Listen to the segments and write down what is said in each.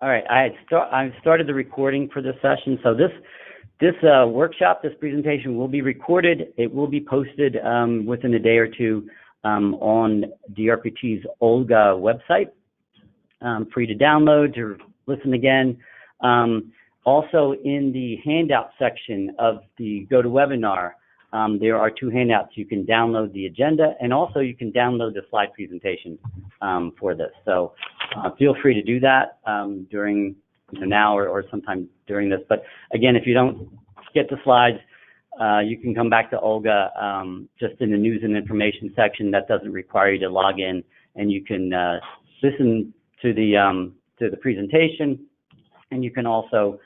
All right, I started the recording for this session. So this workshop, this presentation will be recorded. It will be posted within a day or two on DRPT's Olga website, free to download, to listen again. Also in the handout section of the GoToWebinar, there are two handouts. You can download the agenda, and also you can download the slide presentation for this. So feel free to do that during now or sometime during this. But again, if you don't get the slides, you can come back to Olga just in the news and information section. That doesn't require you to log in, and you can listen to the presentation, and you can also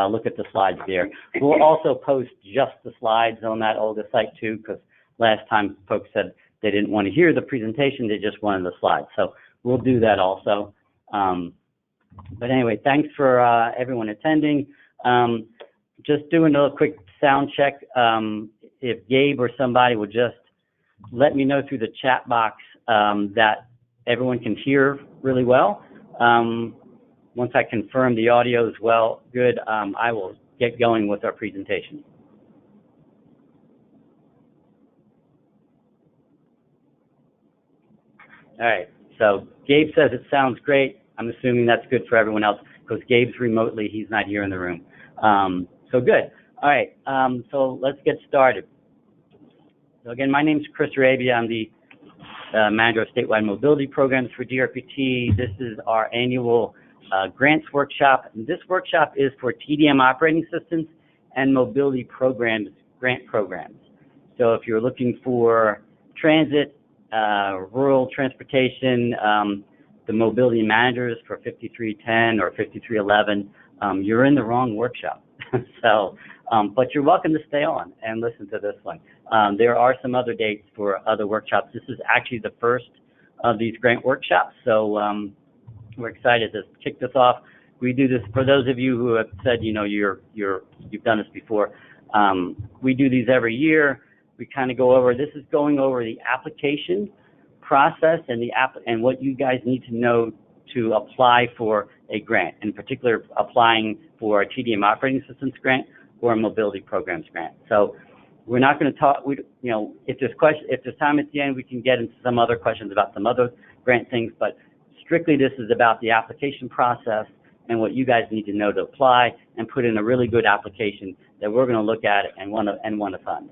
look at the slides there. We'll also post just the slides on that Olga site too, because last time folks said they didn't want to hear the presentation, they just wanted the slides. So we'll do that also. But anyway, thanks for everyone attending. Just doing a quick sound check. If Gabe or somebody would just let me know through the chat box that everyone can hear really well. Once I confirm the audio is well, good, I will get going with our presentation. All right, so Gabe says it sounds great. I'm assuming that's good for everyone else because Gabe's remotely, he's not here in the room. So good. All right, so let's get started. So again, my name is Chris Arabia. I'm the manager of statewide mobility programs for DRPT. This is our annual grants workshop. And this workshop is for TDM Operating Assistance and mobility programs, grant programs. So if you're looking for transit, rural transportation, the mobility managers for 5310 or 5311, you're in the wrong workshop. So, but you're welcome to stay on and listen to this one. There are some other dates for other workshops. This is actually the first of these grant workshops. So we're excited to kick this off. We do this for those of you who have said, you know, you've done this before. We do these every year. We kind of go over, this is going over the application process and what you guys need to know to apply for a grant, in particular applying for a TDM Operating Assistance grant or a mobility programs grant. So we're not going to talk, you know, if there's time at the end, we can get into some other questions about some other grant things, but strictly this is about the application process and what you guys need to know to apply and put in a really good application that we're going to look at and want to fund.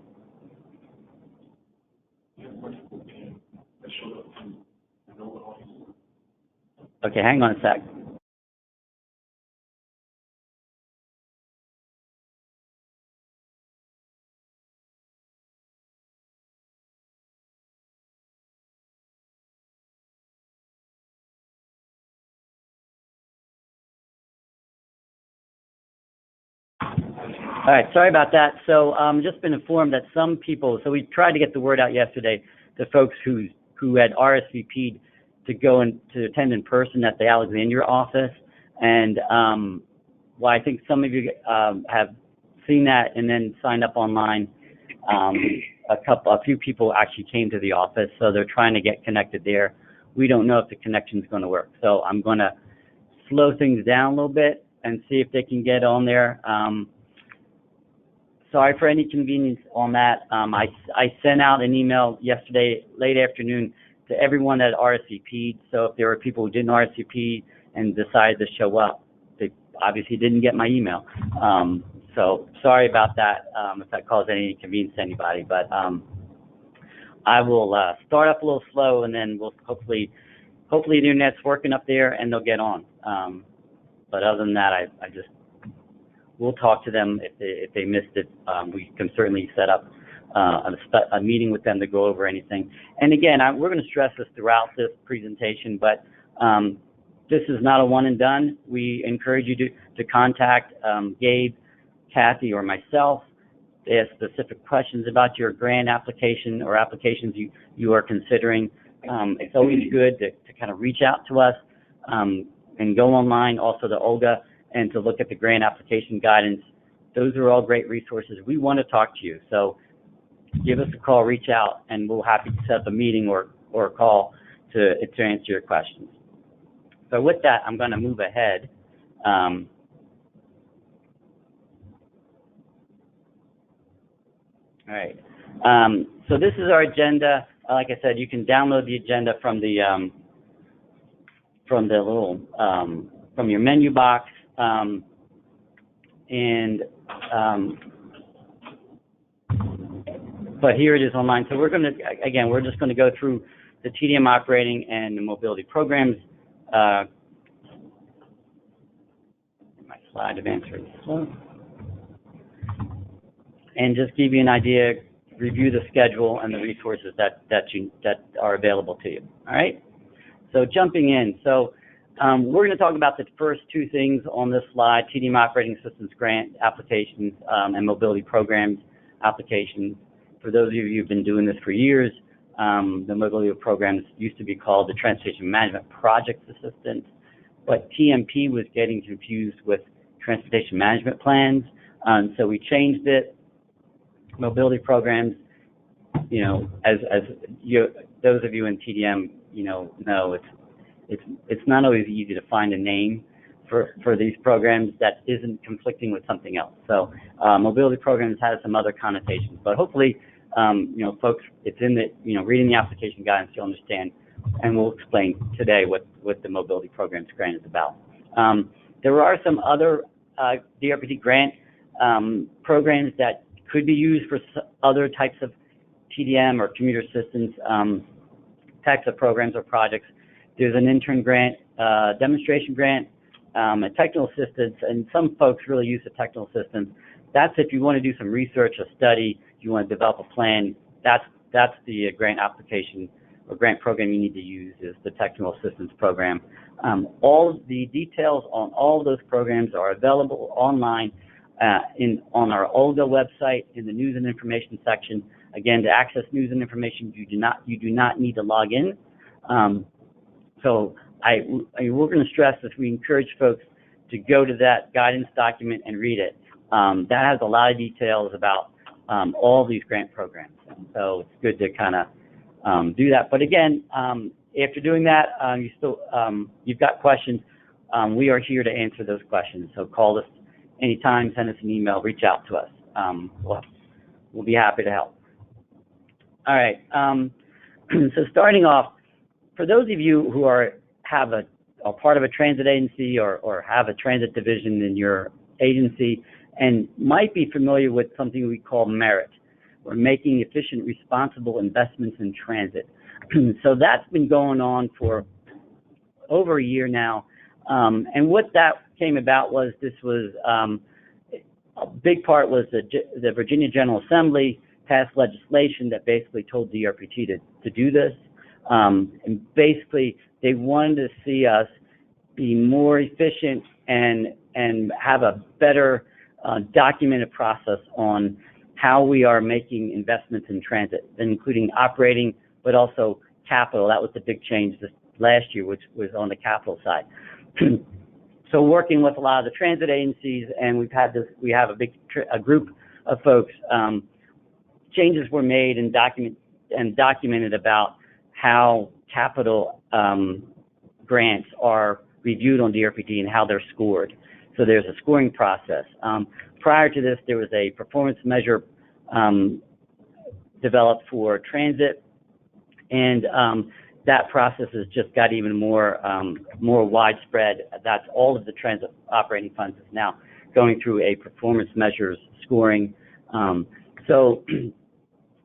Okay, hang on a sec. All right, sorry about that. So just been informed that some people, so we tried to get the word out yesterday to folks who had RSVP'd to go and to attend in person at the Alexandria office. And well, I think some of you have seen that and then signed up online. A few people actually came to the office, so they're trying to get connected there. We don't know if the connection's going to work. So I'm going to slow things down a little bit and see if they can get on there. Sorry for any inconvenience on that. I sent out an email yesterday, late afternoon, to everyone that RSVP'd. So if there were people who didn't RSVP and decided to show up, they obviously didn't get my email. So sorry about that if that caused any inconvenience to anybody. But I will start up a little slow, and then we'll hopefully the internet's working up there and they'll get on. But other than that, we'll talk to them if they missed it. We can certainly set up a meeting with them to go over anything. And again, we're going to stress this throughout this presentation, but this is not a one and done. We encourage you to contact Gabe, Kathy, or myself to ask specific questions about your grant application or applications you are considering. It's always good to kind of reach out to us and go online, also to Olga, and to look at the grant application guidance. Those are all great resources. We want to talk to you. So give us a call, reach out, and we'll happy to set up a meeting or a call to answer your questions. So with that, I'm going to move ahead All right. So this is our agenda. Like I said, you can download the agenda from the little from your menu box, but here it is online. So we're just going to go through the TDM operating and the mobility programs. My slide advancer is slow. And just give you an idea, review the schedule and the resources that are available to you. All right. So jumping in, we're going to talk about the first two things on this slide: TDM Operating Assistance grant applications and mobility programs applications. For those of you who've been doing this for years, the mobility programs used to be called the Transportation Management Project Assistance, but TMP was getting confused with Transportation Management Plans, so we changed it. Mobility programs, as those of you in TDM, know it's not always easy to find a name for these programs that isn't conflicting with something else. So mobility programs has some other connotations, but hopefully, folks, it's in the reading the application guidance, you'll understand, and we'll explain today what the mobility programs grant is about. There are some other DRPT grant programs that could be used for other types of TDM or commuter assistance types of programs or projects. There's an intern grant, demonstration grant, a technical assistance, and some folks really use the technical assistance. That's if you want to do some research or study, you want to develop a plan, that's the grant application or grant program you need to use is the technical assistance program. All of the details on all of those programs are available online on our OLGA website in the news and information section. Again, to access news and information, you do not need to log in. So we're going to stress this. We encourage folks to go to that guidance document and read it. That has a lot of details about all these grant programs. And so it's good to kind of do that. But again, after doing that, you've got questions. We are here to answer those questions. So call us anytime, send us an email, reach out to us. We'll be happy to help. All right. So starting off, for those of you who are part of a transit agency or have a transit division in your agency and might be familiar with something we call MERIT, or making efficient, responsible investments in transit. So that's been going on for over a year now. And what that came about was a big part was the Virginia General Assembly passed legislation that basically told DRPT to do this. And basically, they wanted to see us be more efficient and have a better documented process on how we are making investments in transit, including operating, but also capital. That was the big change this last year, which was on the capital side. So working with a lot of the transit agencies, and we have a group of folks, changes were made and documented about how capital grants are reviewed on DRPT and how they're scored. So there's a scoring process. Prior to this, there was a performance measure developed for transit, and that process has just got even more widespread. That's all of the transit operating funds is now going through a performance measures scoring. So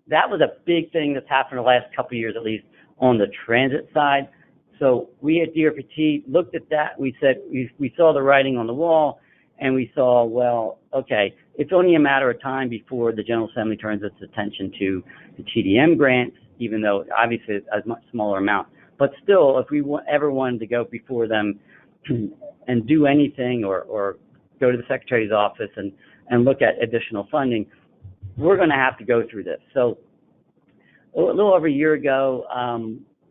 that was a big thing that's happened the last couple of years, at least on the transit side. So we at DRPT looked at that. We said we saw the writing on the wall, and we saw, well, okay, it's only a matter of time before the General Assembly turns its attention to the TDM grants, even though obviously it's a much smaller amount. But still, if we ever wanted to go before them and do anything or go to the Secretary's office and look at additional funding, we're going to have to go through this. So a little over a year ago,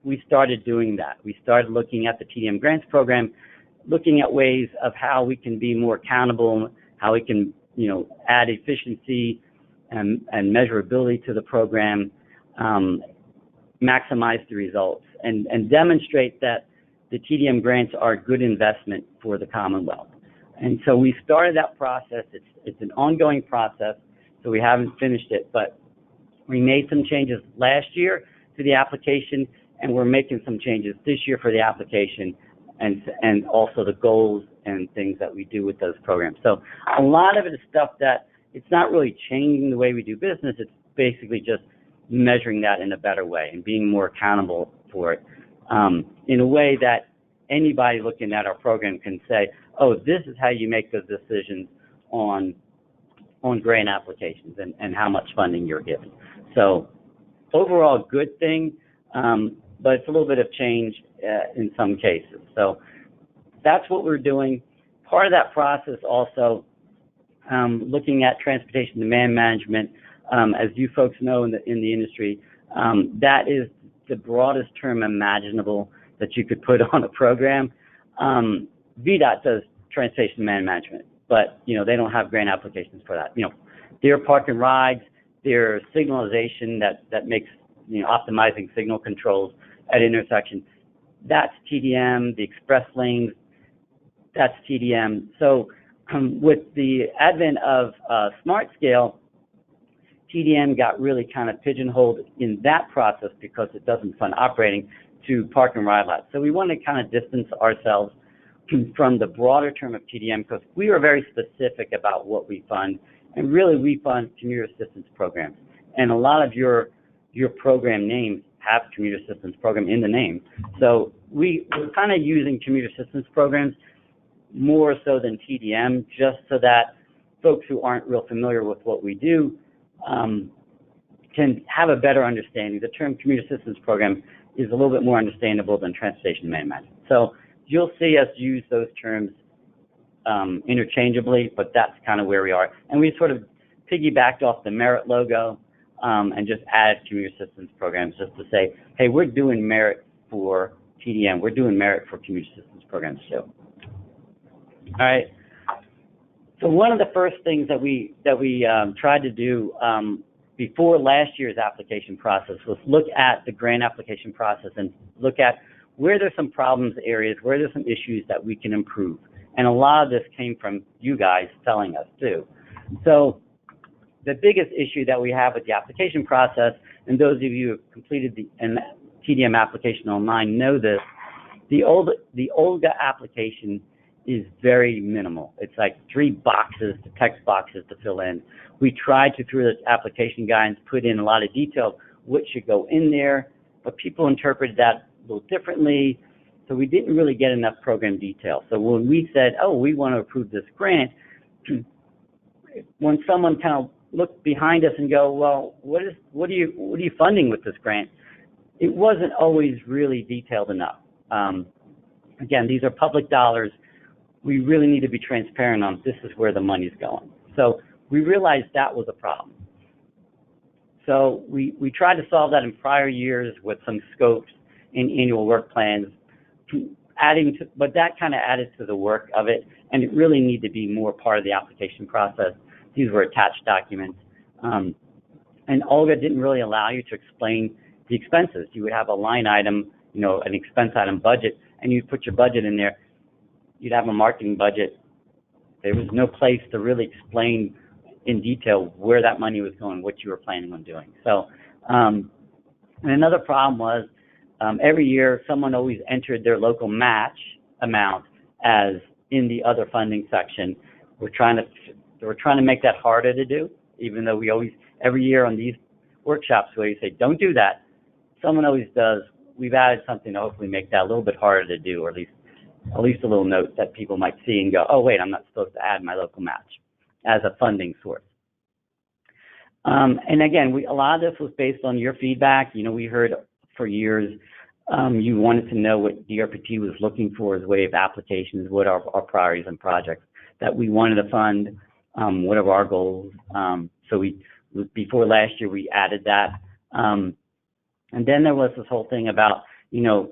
we started doing that. We started looking at the TDM grants program, looking at ways of how we can be more accountable, how we can, add efficiency and measurability to the program, maximize the results, and demonstrate that the TDM grants are a good investment for the Commonwealth. And so we started that process. It's an ongoing process, so we haven't finished it, but we made some changes last year to the application, and we're making some changes this year for the application, and also the goals and things that we do with those programs. So a lot of it is stuff that it's not really changing the way we do business. It's basically just measuring that in a better way and being more accountable for it in a way that anybody looking at our program can say, oh, this is how you make those decisions on grant applications and how much funding you're given. So overall, good thing, but it's a little bit of change in some cases. So that's what we're doing. Part of that process also, looking at transportation demand management, as you folks know in the industry, that is the broadest term imaginable that you could put on a program. VDOT does transportation demand management, but they don't have grant applications for that. Their park and rides, their signalization that makes optimizing signal controls at intersections, that's TDM. The express lanes, that's TDM. So with the advent of Smart Scale, TDM got really kind of pigeonholed in that process because it doesn't fund operating to park and ride lots. So we want to kind of distance ourselves from the broader term of TDM because we are very specific about what we fund, and really we fund commuter assistance programs. And a lot of your program names have commuter assistance program in the name. So we're kind of using commuter assistance programs more so than TDM, just so that folks who aren't real familiar with what we do can have a better understanding. The term commuter assistance program is a little bit more understandable than transportation demand management. So you'll see us use those terms interchangeably, but that's kind of where we are. And we sort of piggybacked off the Merit logo and just added commuter assistance programs just to say, hey, we're doing Merit for TDM. We're doing Merit for commuter assistance programs too. All right. So one of the first things that we tried to do before last year's application process was look at the grant application process and look at where there's some problems areas, where there's some issues that we can improve. And a lot of this came from you guys telling us too. So the biggest issue that we have with the application process, and those of you who have completed the TDM application online know this, the OLGA application is very minimal. It's like 3 boxes, the text boxes to fill in. We tried to, through the application guidance, put in a lot of detail what should go in there, but people interpreted that a little differently, so we didn't really get enough program detail. So when we said, oh, we want to approve this grant, when someone kind of looked behind us and go, well, what are you funding with this grant? It wasn't always really detailed enough. Again, these are public dollars. We really need to be transparent on this is where the money's going. So we realized that was a problem. So we tried to solve that in prior years with some scopes in annual work plans, but that kind of added to the work of it, and it really needed to be more part of the application process. These were attached documents. And OLGA didn't really allow you to explain the expenses. You would have a line item, an expense item budget, and you'd put your budget in there. You'd have a marketing budget. There was no place to really explain in detail where that money was going, what you were planning on doing. So, and another problem was every year someone always entered their local match amount as in the other funding section. We're trying to make that harder to do, even though we always, every year on these workshops where you say, don't do that, someone always does. We've added something to hopefully make that a little bit harder to do, or at least a little note that people might see and go, oh, wait, I'm not supposed to add my local match as a funding source. And again, a lot of this was based on your feedback. We heard for years you wanted to know what DRPT was looking for as a way of applications, what are our priorities and projects that we wanted to fund, what are our goals. So before last year, we added that. And then there was this whole thing about, in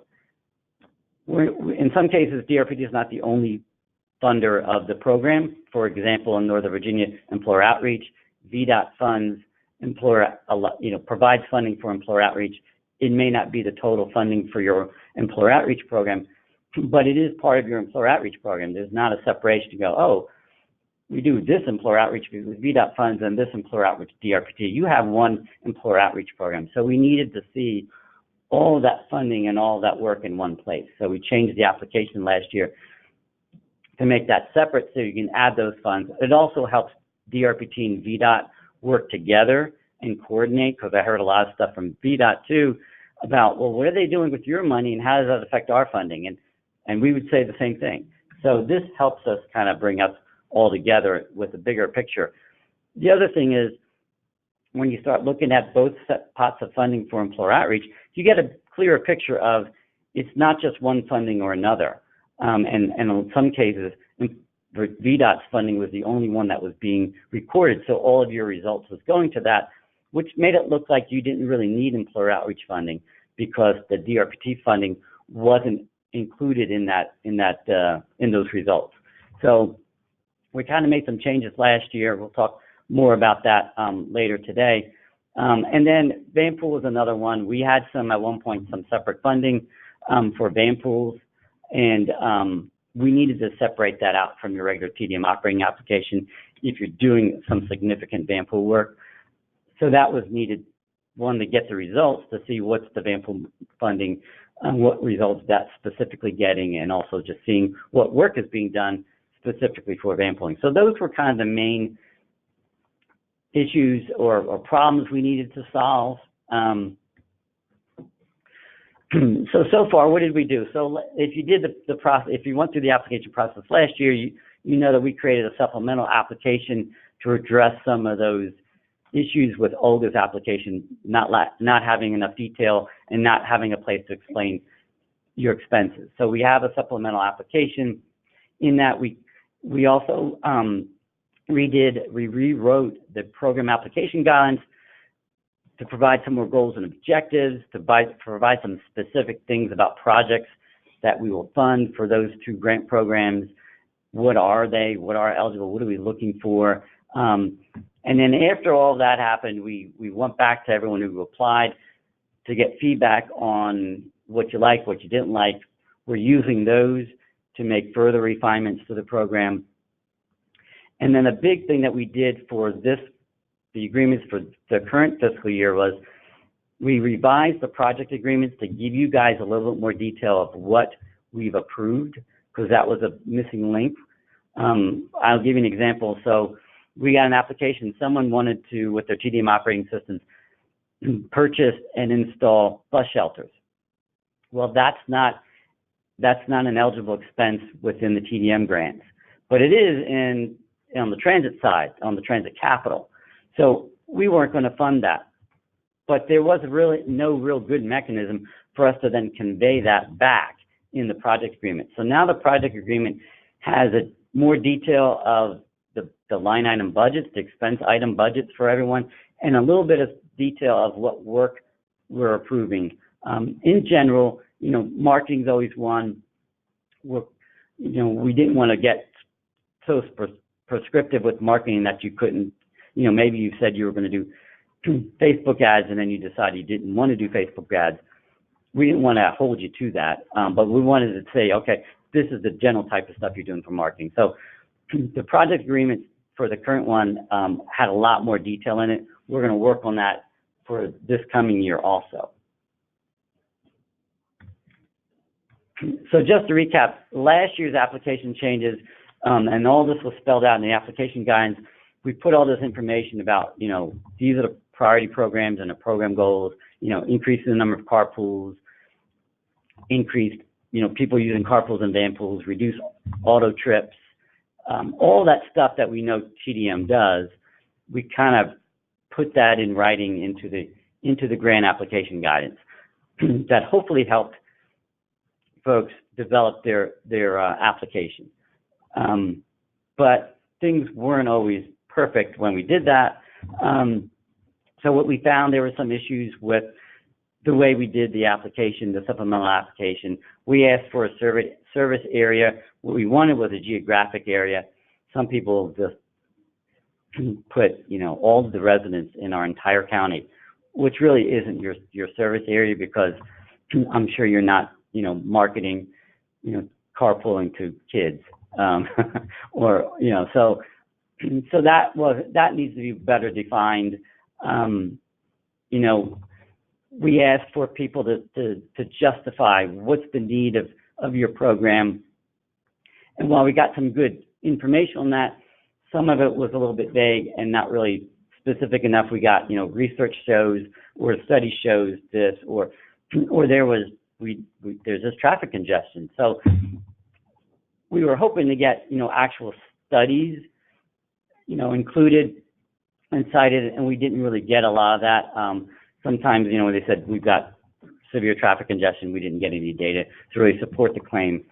some cases, DRPT is not the only funder of the program. For example, in Northern Virginia, employer outreach, VDOT funds provides funding for employer outreach. It may not be the total funding for your employer outreach program, but it is part of your employer outreach program. There's not a separation to go, oh, we do this employer outreach with VDOT funds and this employer outreach DRPT. You have one employer outreach program. So we needed to see all of that funding and all of that work in one place. So we changed the application last year to make that separate so you can add those funds. It also helps DRPT and VDOT work together and coordinate, because I heard a lot of stuff from VDOT too about, well, what are they doing with your money and how does that affect our funding? And we would say the same thing. So this helps us kind of bring us all together with a bigger picture. The other thing is, when you start looking at both pots of funding for employer outreach, you get a clearer picture of it's not just one funding or another. And in some cases, VDOT's funding was the only one that was being recorded, so all of your results was going to that, which made it look like you didn't really need employer outreach funding because the DRPT funding wasn't included in those results. So we kind of made some changes last year. We'll talk more about that later today. And then van pool was another one. We had at one point, some separate funding for van pools, and we needed to separate that out from your regular TDM operating application if you're doing some significant van pool work. So that was needed, one, to get the results to see what's the van pool funding, what results that's specifically getting, and also just seeing what work is being done specifically for van pooling. So those were kind of the main issues or problems we needed to solve. So far, what did we do? So if you did the process, if you went through the application process last year, you know that we created a supplemental application to address some of those issues with Olga's application, not having enough detail and not having a place to explain your expenses. So we have a supplemental application. In that we also rewrote the program application guidance to provide some more goals and objectives, to provide some specific things about projects that we will fund for those two grant programs. What are they? What are eligible? What are we looking for? And then after all that happened, we went back to everyone who applied to get feedback on what you liked, what you didn't like. We're using those to make further refinements to the program. And then a big thing that we did for the agreements for the current fiscal year was we revised the project agreements to give you guys a little bit more detail of what we've approved, because that was a missing link. I'll give you an example. So we got an application. Someone wanted to, with their TDM Operating Assistance, purchase and install bus shelters. Well, that's not an eligible expense within the TDM grants, but it is on the transit side, on the transit capital. So we weren't going to fund that, but there was really no real good mechanism for us to then convey that back in the project agreement. So now the project agreement has a more detail of the line item budgets, the expense item budgets for everyone, and a little bit of detail of what work we're approving. In general, marketing's always one. We didn't want to get so prescriptive with marketing that you couldn't, maybe you said you were going to do Facebook ads and then you decided you didn't want to do Facebook ads. We didn't want to hold you to that, but we wanted to say, okay, this is the general type of stuff you're doing for marketing. So the project agreement for the current one had a lot more detail in it. We're going to work on that for this coming year also. So just to recap, last year's application changes, and all this was spelled out in the application guidance. We put all this information about, these are the priority programs and the program goals, increasing the number of carpools, increased, people using carpools and van pools, reduce auto trips, all that stuff that we know TDM does. We kind of put that in writing into the grant application guidance that hopefully helped folks develop their application. But things weren't always perfect when we did that. So what we found, there were some issues with the way we did the application, the supplemental application. We asked for a service area. What we wanted was a geographic area. Some people just put, all of the residents in our entire county, which really isn't your service area, because I'm sure you're not, marketing carpooling to kids, or so that needs to be better defined. We asked for people to justify what's the need of your program, and while we got some good information on that, some of it was a little bit vague and not really specific enough. We got research shows or study shows this, or there's this traffic congestion. So we were hoping to get actual studies included and cited, and we didn't really get a lot of that. Sometimes they said we've got severe traffic congestion, we didn't get any data to really support the claim.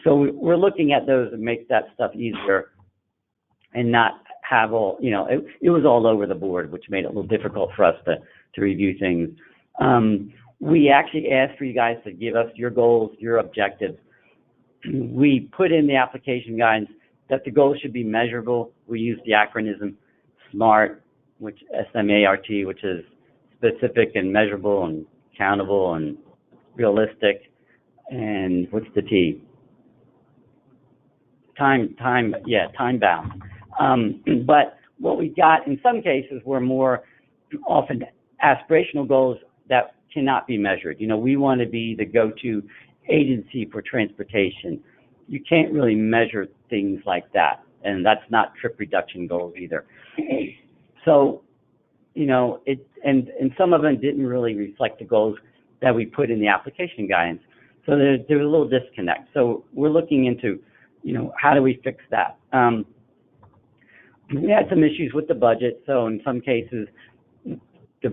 So we're looking at those and make that stuff easier and not have all, it was all over the board, which made it a little difficult for us to review things. We actually asked for you guys to give us your goals, your objectives. We put in the application guidance that the goals should be measurable. We use the acronym SMART, which S-M-A-R-T, which is specific and measurable and accountable and realistic. And what's the T? Time bound. But what we got in some cases were more often aspirational goals that cannot be measured. We want to be the go-to agency for transportation. You can't really measure things like that, and that's not trip reduction goals either. So, and some of them didn't really reflect the goals that we put in the application guidance. So there's a little disconnect. So we're looking into, how do we fix that? We had some issues with the budget. So in some cases, the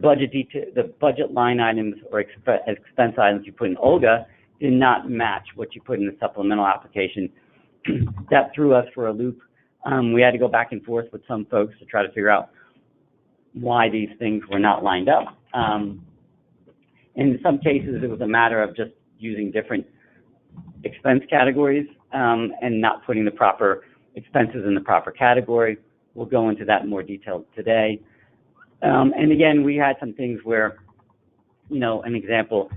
budget line items or expense items you put in Olga did not match what you put in the supplemental application. That threw us for a loop. We had to go back and forth with some folks to try to figure out why these things were not lined up. In some cases, it was a matter of just using different expense categories and not putting the proper expenses in the proper category. We'll go into that in more detail today. And again, we had some things where, an example,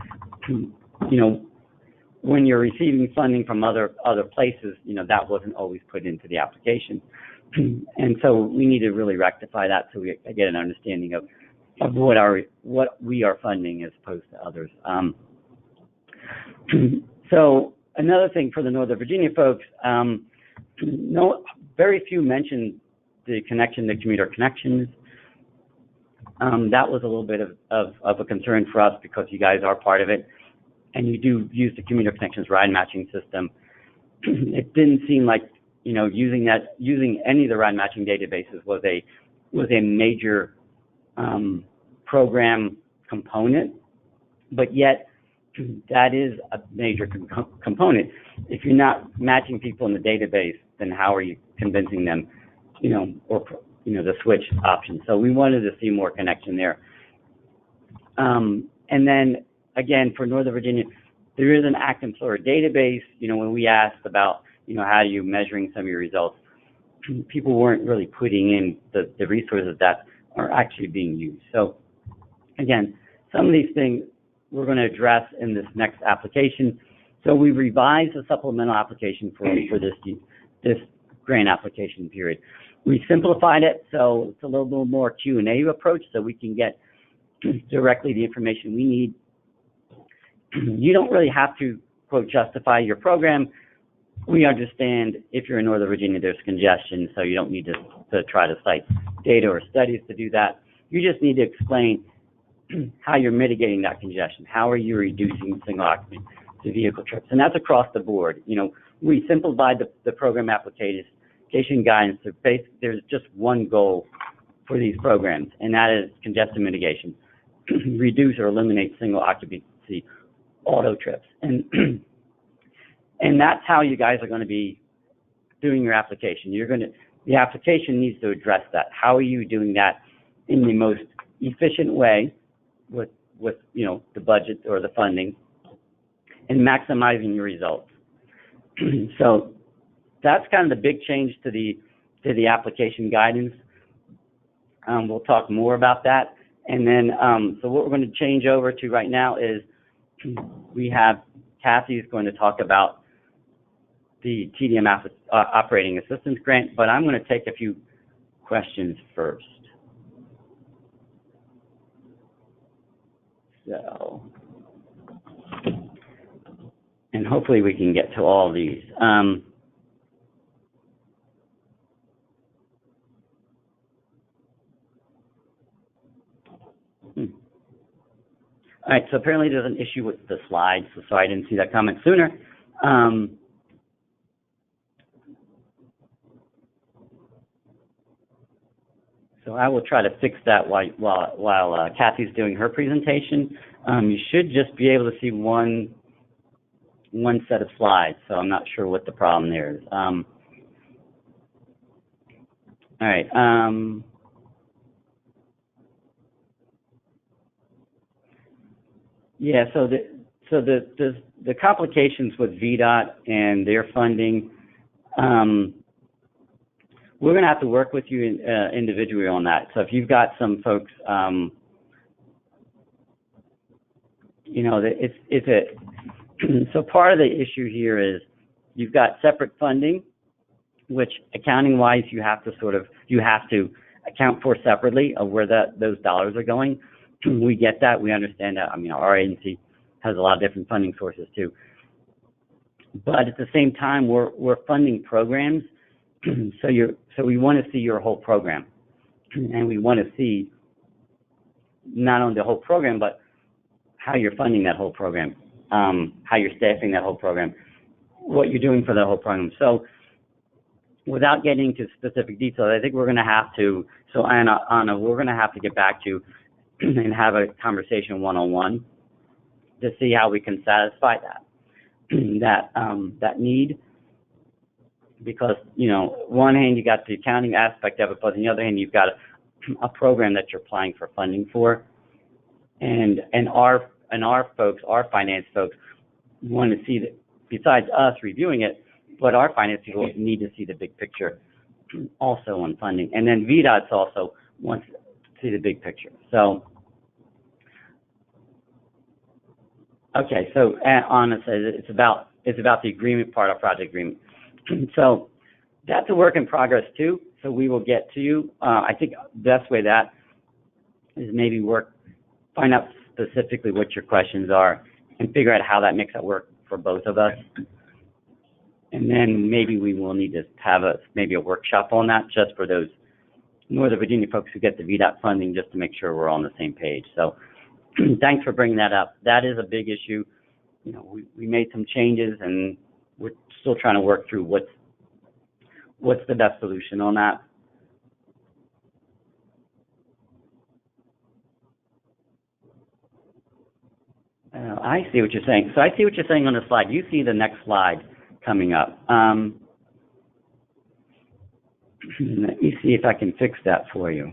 when you're receiving funding from other places, that wasn't always put into the application. And so we need to really rectify that so we get an understanding of what we are funding as opposed to others. So another thing for the Northern Virginia folks, very few mentioned the connection to commuter connections. That was a little bit of a concern for us because you guys are part of it, and you do use the commuter connections ride matching system. It didn't seem like using any of the ride matching databases was a major program component, but yet that is a major component. If you're not matching people in the database, then how are you convincing them, the switch option? So we wanted to see more connection there. And then again, for Northern Virginia, there is an active employer database. When we asked about, how are you measuring some of your results, people weren't really putting in the resources that are actually being used. So again, some of these things we're going to address in this next application. So we revised the supplemental application for this grant application period. We simplified it, so it's a little more Q&A approach, so we can get directly the information we need. You don't really have to, quote, justify your program. We understand if you're in Northern Virginia, there's congestion, so you don't need to try to cite data or studies to do that. You just need to explain how you're mitigating that congestion. How are you reducing single occupancy vehicle trips? And that's across the board. We simplified the program application guidance to there's just one goal for these programs, and that is congestion mitigation. Reduce or eliminate single occupancy auto trips. And that's how you guys are going to be doing your application. The application needs to address that. How are you doing that in the most efficient way with the budget or the funding and maximizing your results? So that's kind of the big change to the application guidance. We'll talk more about that. And then, so what we're going to change over to right now is we have Kathy is going to talk about the TDM Operating Assistance Grant, but I'm going to take a few questions first. So, and hopefully we can get to all these. All right, so apparently there's an issue with the slides, so I didn't see that comment sooner. So I will try to fix that while Kathy's doing her presentation. You should just be able to see one set of slides, so I'm not sure what the problem there is. All right. Yeah, so the complications with VDOT and their funding, we're going to have to work with you individually on that. So if you've got some folks, you know, so part of the issue here is you've got separate funding, which accounting-wise you have to account for separately of where those dollars are going. We get that. We understand that. I mean, our agency has a lot of different funding sources too. But at the same time, we're funding programs, so we want to see your whole program, and we want to see not only the whole program, but how you're funding that whole program, how you're staffing that whole program, what you're doing for the whole program. So without getting into specific details, I think we're going to have to. So Anna, we're going to have to get back to you and have a conversation one-on-one to see how we can satisfy that need. Because, you know, one hand you got the accounting aspect of it, but on the other hand you've got a program that you're applying for funding for, and our folks, our finance folks, want to see that besides us reviewing it, but our finance people need to see the big picture also on funding, and then VDOT also wants to see the big picture. So. Okay, so Anna says it's about the agreement part of project agreement. So that's a work in progress too. So we will get to you. I think the best way that is maybe find out specifically what your questions are and figure out how that makes it work for both of us. And then maybe we will need to have maybe a workshop on that just for those Northern Virginia folks who get the VDOT funding, just to make sure we're on the same page. So. Thanks for bringing that up. That is a big issue. You know, we made some changes, and we're still trying to work through what's the best solution on that. I see what you're saying. So I see what you're saying on the slide. You see the next slide coming up. Let me see if I can fix that for you.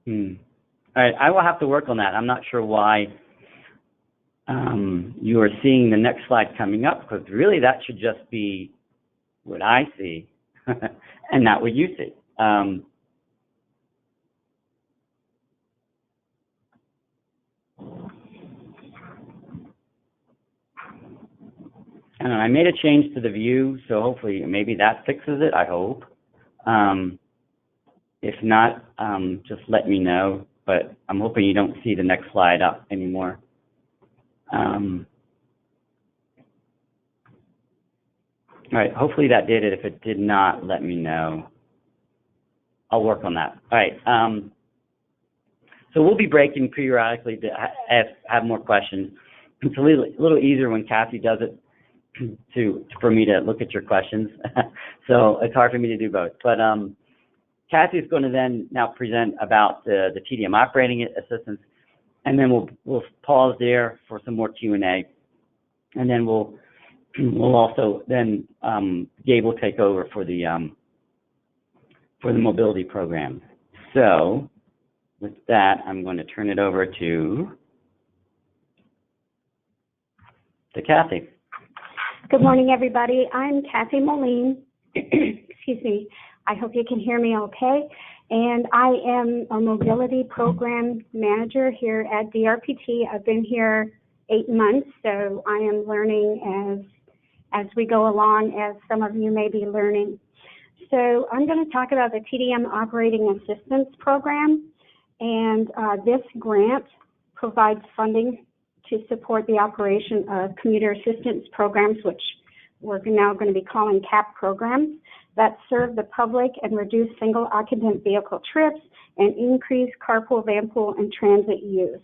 All right, I will have to work on that. I'm not sure why you are seeing the next slide coming up, because really that should just be what I see and not what you see. And I made a change to the view, so hopefully maybe that fixes it, I hope. If not, just let me know, but I'm hoping you don't see the next slide up anymore. All right, hopefully that did it. If it did not, let me know. I'll work on that. All right, so we'll be breaking periodically to have more questions. It's a little easier when Kathy does it for me to look at your questions. So it's hard for me to do both. But Kathy is going to then now present about the TDM Operating Assistance, and then we'll pause there for some more Q&A, and then we'll also then Gabe will take over for the mobility program. So with that, I'm going to turn it over to Kathy. Good morning, everybody. I'm Kathy Moline. Excuse me. I hope you can hear me okay. and I am a mobility program manager here at DRPT. I've been here 8 months, so I am learning as we go along, as some of you may be learning. So I'm going to talk about the TDM Operating Assistance Program, and this grant provides funding to support the operation of commuter assistance programs, which we're now going to be calling CAP programs, that serve the public and reduce single occupant vehicle trips and increase carpool, vanpool, and transit use.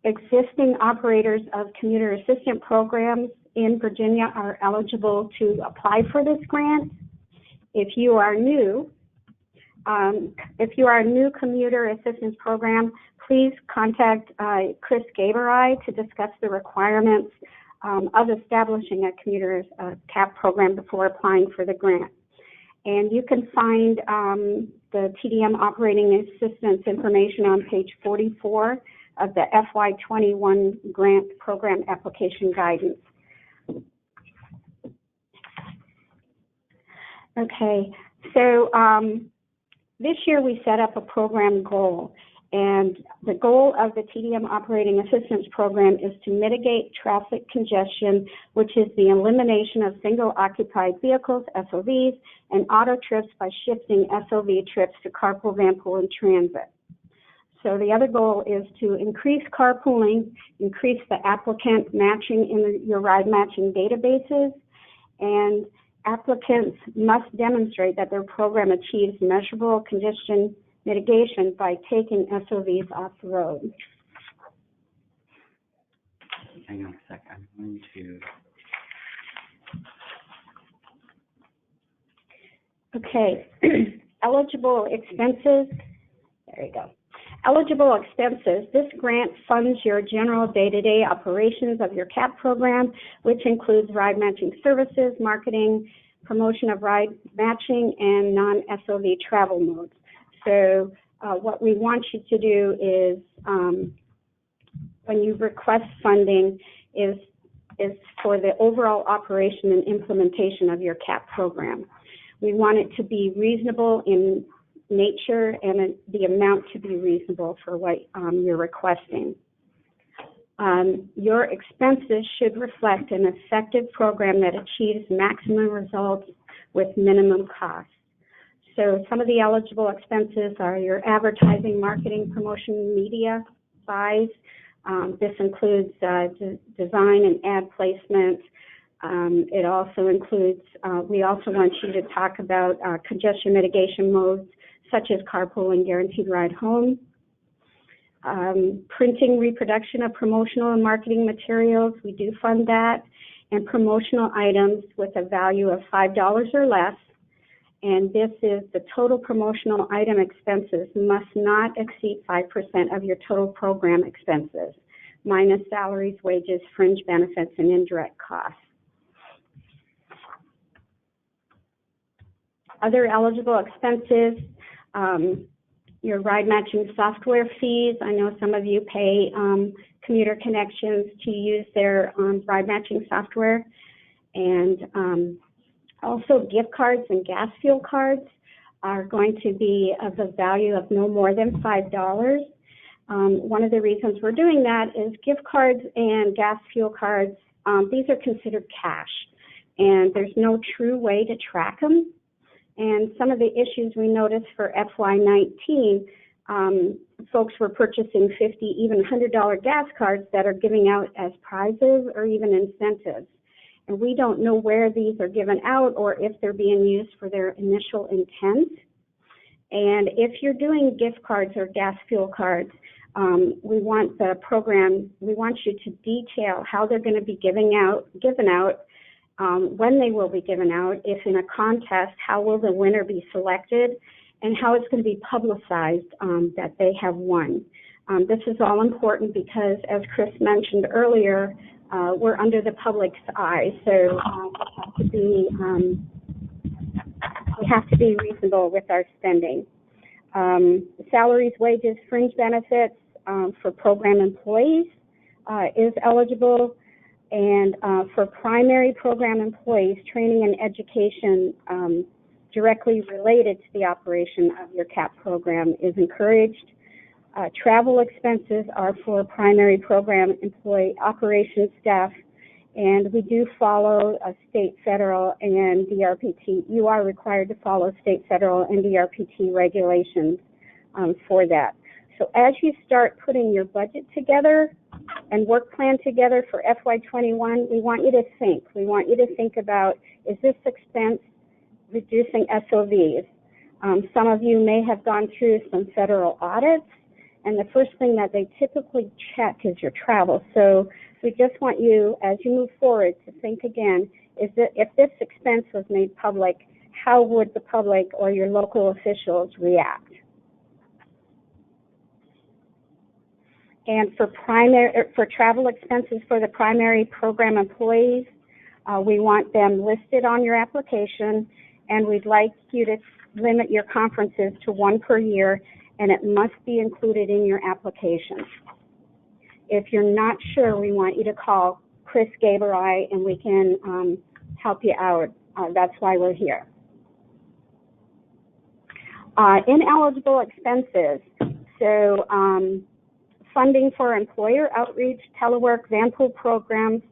Existing operators of commuter assistant programs in Virginia are eligible to apply for this grant. If you are new, a new commuter assistance program, please contact Chris Gabe or I to discuss the requirements of establishing a commuter CAP program before applying for the grant. And you can find the TDM Operating Assistance information on page 44 of the FY21 Grant Program Application Guidance. Okay, so this year we set up a program goal, and the goal of the TDM Operating Assistance Program is to mitigate traffic congestion, which is the elimination of single-occupied vehicles, SOVs, and auto trips by shifting SOV trips to carpool, vanpool, and transit. So the other goal is to increase carpooling, increase the applicant matching in your ride matching databases, and applicants must demonstrate that their program achieves measurable congestion mitigation by taking SOVs off the road. Hang on a sec. I'm going to... Okay, eligible expenses. There you go. Eligible expenses. This grant funds your general day-to-day operations of your CAP program, which includes ride matching services, marketing, promotion of ride matching, and non-SOV travel modes. So what we want you to do is, when you request funding, is for the overall operation and implementation of your CAP program. We want it to be reasonable in nature and the amount to be reasonable for what you're requesting. Your expenses should reflect an effective program that achieves maximum results with minimum cost. So some of the eligible expenses are your advertising, marketing, promotion, media buys. This includes design and ad placement. It also includes, we also want you to talk about congestion mitigation modes, such as carpool and guaranteed ride home. Printing, reproduction of promotional and marketing materials, we do fund that, and promotional items with a value of $5 or less. And this is the total promotional item expenses must not exceed 5% of your total program expenses, minus salaries, wages, fringe benefits, and indirect costs. Other eligible expenses, your ride matching software fees. I know some of you pay Commuter Connections to use their ride matching software. And also gift cards and gas fuel cards are going to be of the value of no more than $5. One of the reasons we're doing that is gift cards and gas fuel cards, these are considered cash, and there's no true way to track them. And some of the issues we noticed for FY19, folks were purchasing $50, even $100 gas cards that are giving out as prizes or even incentives. And we don't know where these are given out or if they're being used for their initial intent. And if you're doing gift cards or gas fuel cards, we want the program, we want you to detail how they're going to be given out, when they will be given out, if in a contest, how will the winner be selected, and how it's going to be publicized that they have won. This is all important because, as Chris mentioned earlier, we're under the public's eye, so we have to be reasonable with our spending. Salaries, wages, fringe benefits for program employees is eligible. And for primary program employees, training and education directly related to the operation of your CAP program is encouraged. Travel expenses are for primary program employee operations staff, and we do follow state, federal, and DRPT. You are required to follow state, federal, and DRPT regulations for that. So as you start putting your budget together and work plan together for FY21, we want you to think. We want you to think about, is this expense reducing SOVs? Some of you may have gone through some federal audits, and the first thing that they typically check is your travel. So we just want you, as you move forward, to think again, is that if this expense was made public, how would the public or your local officials react? And for travel expenses for the primary program employees, we want them listed on your application, and we'd like you to limit your conferences to 1 per year, and it must be included in your application. If you're not sure, we want you to call Chris, Gabe, or I, and we can help you out. That's why we're here. Ineligible expenses. So funding for employer outreach, telework, van pool programs,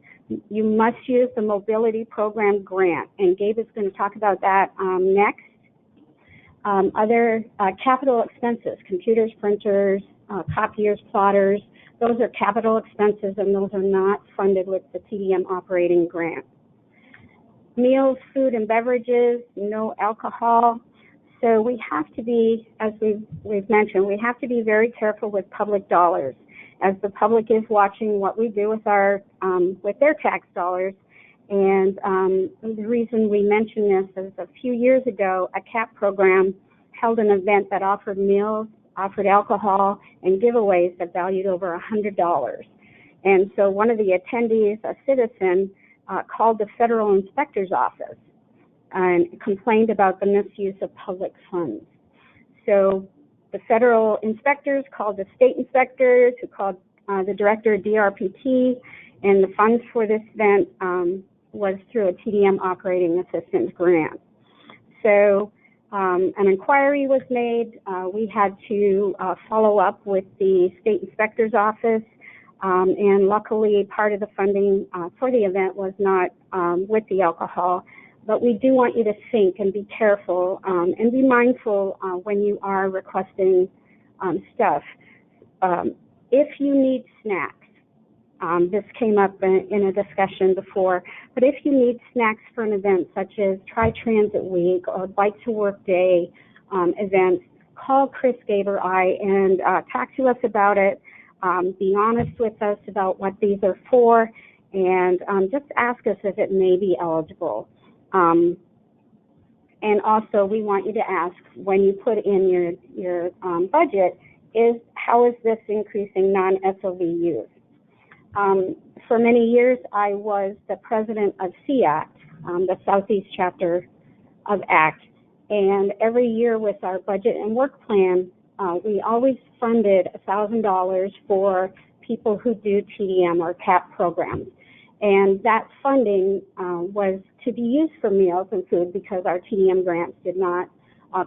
you must use the mobility program grant, and Gabe is going to talk about that next. Other capital expenses, computers, printers, copiers, plotters, those are capital expenses, and those are not funded with the TDM operating grant. Meals, food, and beverages, no alcohol. So we have to be, as we've mentioned, we have to be very careful with public dollars, as the public is watching what we do with our with their tax dollars. And the reason we mention this is a few years ago, a CAP program held an event that offered meals, offered alcohol, and giveaways that valued over $100. And so one of the attendees, a citizen, called the federal inspector's office and complained about the misuse of public funds. So the federal inspectors called the state inspectors, who called the director of DRPT, and the funds for this event was through a TDM Operating Assistance grant. So an inquiry was made. We had to follow up with the state inspector's office, and luckily part of the funding for the event was not with the alcohol. But we do want you to think and be careful and be mindful when you are requesting stuff. If you need snacks, this came up in a discussion before, but if you need snacks for an event such as Tri-Transit Week or Bike to Work Day events, call Chris, Gabe, or I and talk to us about it. Be honest with us about what these are for, and just ask us if it may be eligible. And also, we want you to ask, when you put in your budget, how is this increasing non-SOV use? For many years, I was the president of SEACT, the Southeast chapter of ACT, and every year with our budget and work plan, we always funded $1,000 for people who do TDM or CAP programs. And that funding was to be used for meals and food, because our TDM grants did not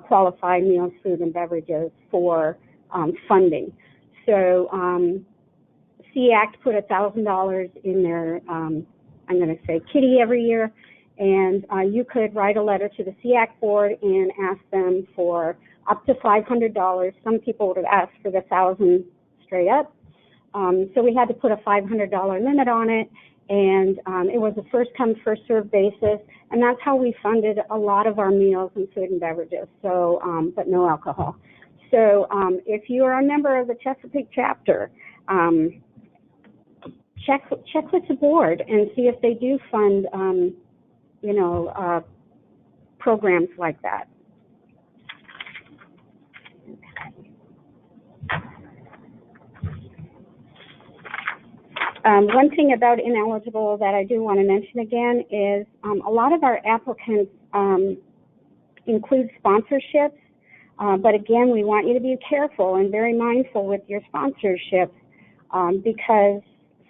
qualify meals, food, and beverages for funding. So SEACT put $1,000 in their, I'm going to say, kitty every year, and you could write a letter to the SEACT board and ask them for up to $500. Some people would have asked for the $1,000 straight up. So we had to put a $500 limit on it, and it was a first-come, first-served basis, and that's how we funded a lot of our meals and food and beverages, so, but no alcohol. So if you are a member of the Chesapeake chapter, check with the board and see if they do fund, programs like that. One thing about ineligible that I do want to mention again is a lot of our applicants include sponsorships, but again, we want you to be careful and very mindful with your sponsorships because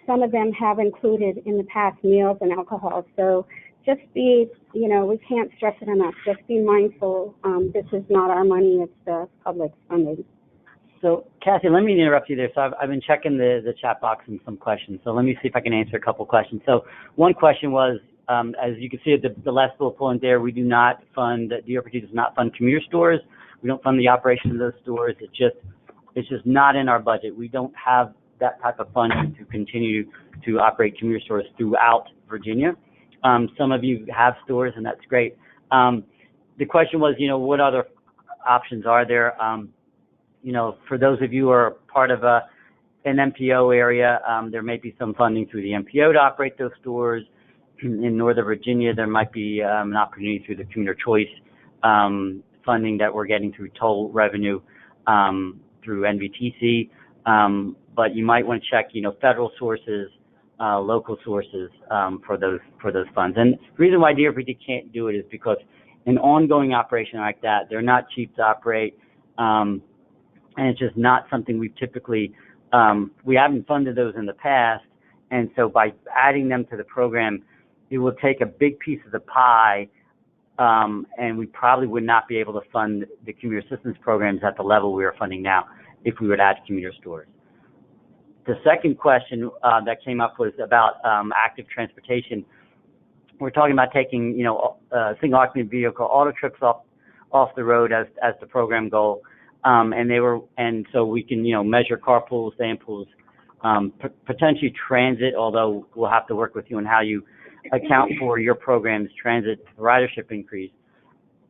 some of them have included in the past meals and alcohol. So just be, we can't stress it enough. Just be mindful. This is not our money; it's the public's funding. So, Kathy, let me interrupt you there. So I've been checking the chat box and some questions. So let me see if I can answer a couple questions. So one question was, as you can see at the last bullet point there, we do not fund, DOPT does not fund commuter stores. We don't fund the operation of those stores. It's just not in our budget. We don't have that type of funding to continue to operate commuter stores throughout Virginia. Some of you have stores, and that's great. The question was, what other options are there? For those of you who are part of an MPO area, there may be some funding through the MPO to operate those stores. In Northern Virginia, there might be an opportunity through the commuter choice funding that we're getting through toll revenue through NVTC. But you might want to check, federal sources, local sources for those funds. And the reason why DOPT can't do it is because an ongoing operation like that, they're not cheap to operate. And it's just not something we've typically, we haven't funded those in the past, and so by adding them to the program, it will take a big piece of the pie, and we probably would not be able to fund the commuter assistance programs at the level we are funding now if we would add commuter stores. The second question that came up was about active transportation. We're talking about taking, single occupant vehicle auto trips off the road as the program goal. And so we can, measure carpools, van pools, potentially transit, although we'll have to work with you on how you account for your program's transit ridership increase.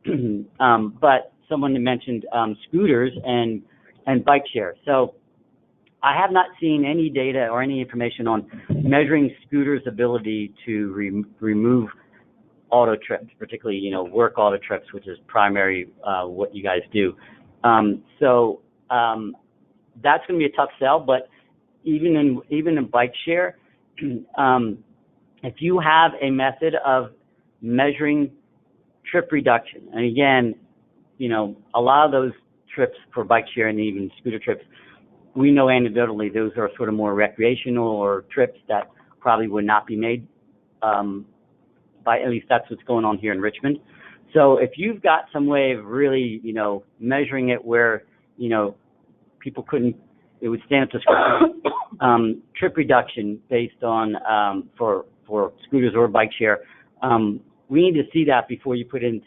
But someone mentioned scooters and bike share. So I have not seen any data or any information on measuring scooters' ability to remove auto trips, particularly, work auto trips, which is primary what you guys do. So that's going to be a tough sell, but even in bike share, if you have a method of measuring trip reduction, and again, a lot of those trips for bike share and even scooter trips, we know anecdotally those are sort of more recreational or trips that probably would not be made at least that's what's going on here in Richmond. So if you've got some way of really, measuring it where, people couldn't, it would stand up to scrutiny, trip reduction based on, for scooters or bike share, we need to see that before you put in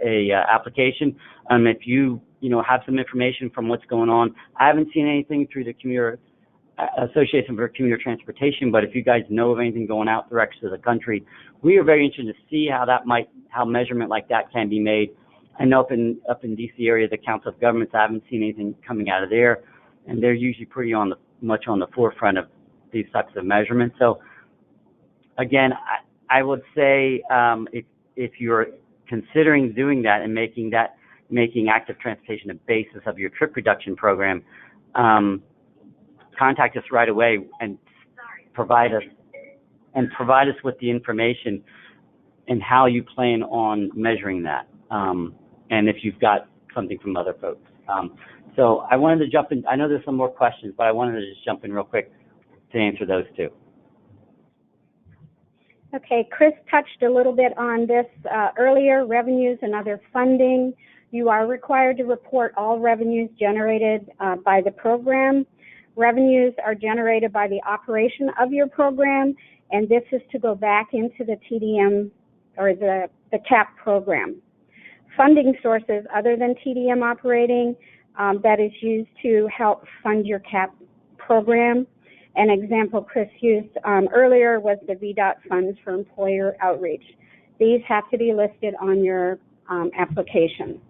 a application. If you, have some information from what's going on, I haven't seen anything through the Commuter Association for Commuter Transportation, but if you guys know of anything going out the rest of the country, we are very interested to see how measurement like that can be made. I know up in DC area, the Council of Governments, I haven't seen anything coming out of there, and they're usually pretty much on the forefront of these types of measurements. So again, I would say if you're considering doing that and making active transportation a basis of your trip reduction program, contact us right away and provide us with the information and how you plan on measuring that. And if you've got something from other folks. So I wanted to jump in. I know there's some more questions, but I wanted to just jump in real quick to answer those too. Okay, Chris touched a little bit on this earlier, revenues and other funding. You are required to report all revenues generated by the program. Revenues are generated by the operation of your program, and this is to go back into the TDM or the CAP program. Funding sources other than TDM operating that is used to help fund your CAP program. An example Chris used earlier was the VDOT funds for employer outreach. These have to be listed on your application.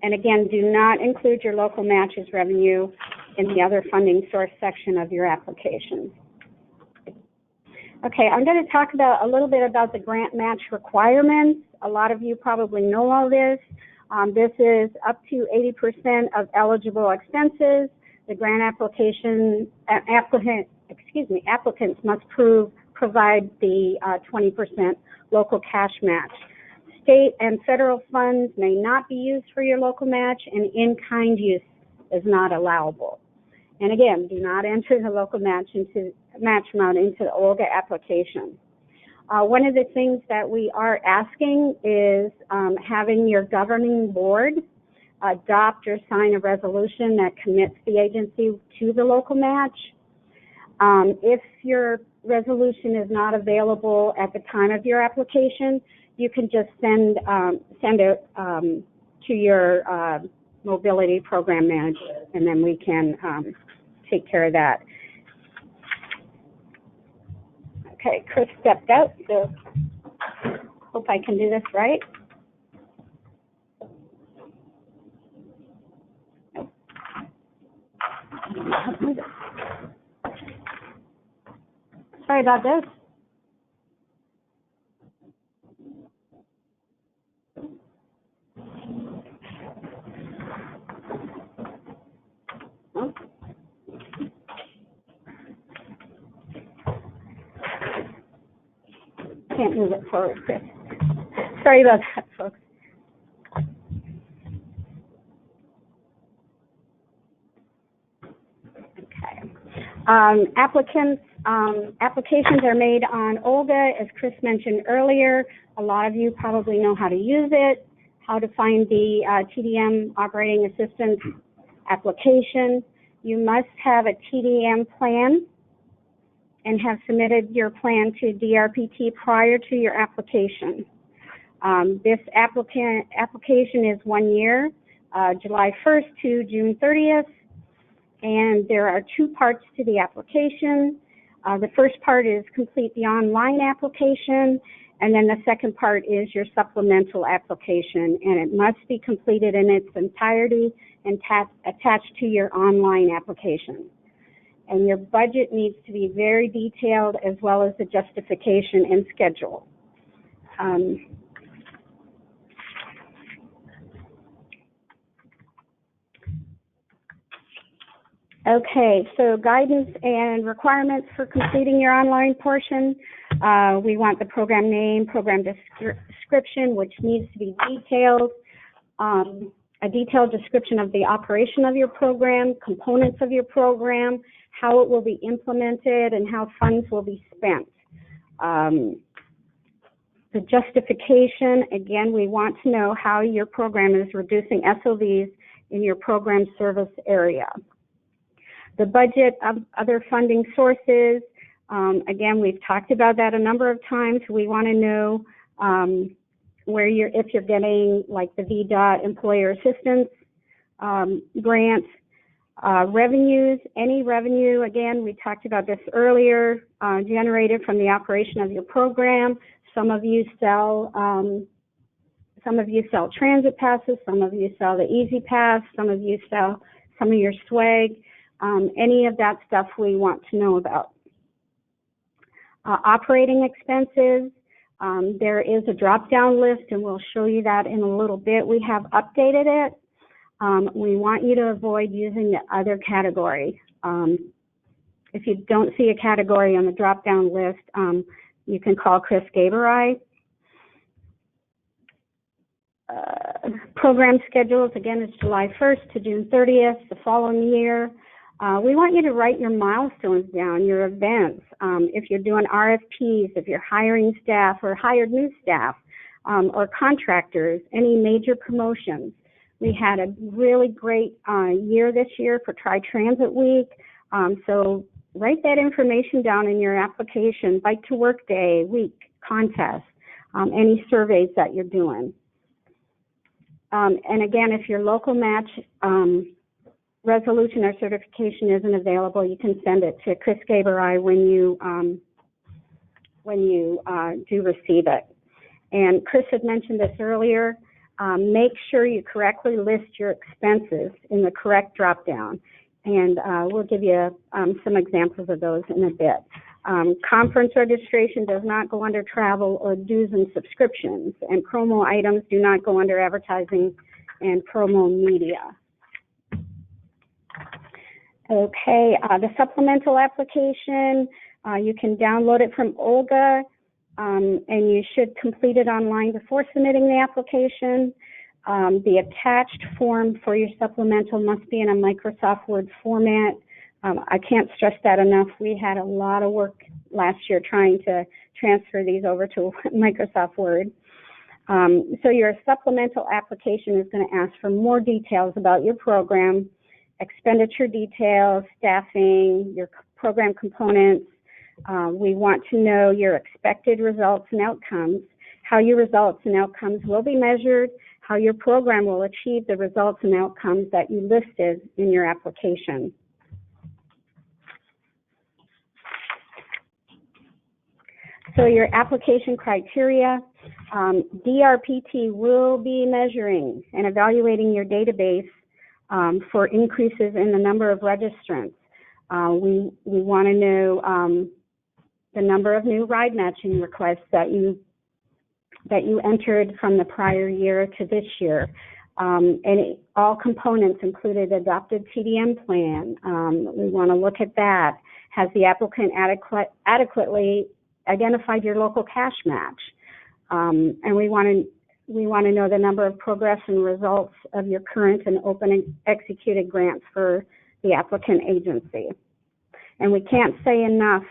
And again, do not include your local matches revenue in the other funding source section of your application. Okay, I'm going to talk a little bit about the grant match requirements. A lot of you probably know all this. This is up to 80% of eligible expenses. The grant applicants must provide the 20% local cash match. State and federal funds may not be used for your local match, and in-kind use is not allowable. And again, do not enter the local match amount into the OLGA application. One of the things that we are asking is having your governing board adopt or sign a resolution that commits the agency to the local match. If your resolution is not available at the time of your application, you can just send it to your mobility program manager, and then we can take care of that. Okay, Chris stepped out, so hope I can do this right. Sorry about this. Oh. Can't move it forward, Chris. Sorry about that, folks. Okay. Applications are made on OLGA, as Chris mentioned earlier. A lot of you probably know how to use it, how to find the TDM Operating Assistance application. You must have a TDM plan and have submitted your plan to DRPT prior to your application. This application is 1 year, July 1st to June 30th, and there are 2 parts to the application. The first part is complete the online application, and then the second part is your supplemental application, and it must be completed in its entirety and attached to your online application. And your budget needs to be very detailed, as well as the justification and schedule. Okay, so guidance and requirements for completing your online portion. We want the program name, program description, which needs to be detailed, a detailed description of the operation of your program, components of your program, how it will be implemented, and how funds will be spent. The justification, again, we want to know how your program is reducing SOVs in your program service area. The budget of other funding sources, again, we've talked about that a number of times. We want to know if you're getting like the VDOT Employer Assistance grants, revenues, any revenue, again, we talked about this earlier, generated from the operation of your program. Some of you sell transit passes, some of you sell the Easy Pass, some of you sell some of your swag. Any of that stuff we want to know about. Operating expenses, there is a drop-down list, and we'll show you that in a little bit. We have updated it. We want you to avoid using the other category. If you don't see a category on the drop-down list, you can call Chris Gaberai. Program schedules, again, is July 1st to June 30th, the following year. We want you to write your milestones down, your events. If you're doing RFPs, if you're hiring staff or hired new staff, or contractors, any major promotions. We had a really great year this year for Tri-Transit Week. So write that information down in your application, Bike to Work Day, week, contest, any surveys that you're doing. And again, if your local match resolution or certification isn't available, you can send it to Chris Gaberai when you do receive it. And Chris had mentioned this earlier. Make sure you correctly list your expenses in the correct drop-down. And we'll give you some examples of those in a bit. Conference registration does not go under travel or dues and subscriptions, and promo items do not go under advertising and promo media. Okay, the supplemental application, you can download it from OLGA, and you should complete it online before submitting the application. The attached form for your supplemental must be in a Microsoft Word format. I can't stress that enough. We had a lot of work last year trying to transfer these over to Microsoft Word. So your supplemental application is going to ask for more details about your program, expenditure details, staffing, your program components. We want to know your expected results and outcomes, how your results and outcomes will be measured, how your program will achieve the results and outcomes that you listed in your application. So your application criteria, DRPT will be measuring and evaluating your database for increases in the number of registrants. We want to know the number of new ride matching requests that you entered from the prior year to this year. And all components included adopted TDM plan. We want to look at that. Has the applicant adequately identified your local cash match? And we want to know the number of progress and results of your current and open executed grants for the applicant agency. And we can't say enough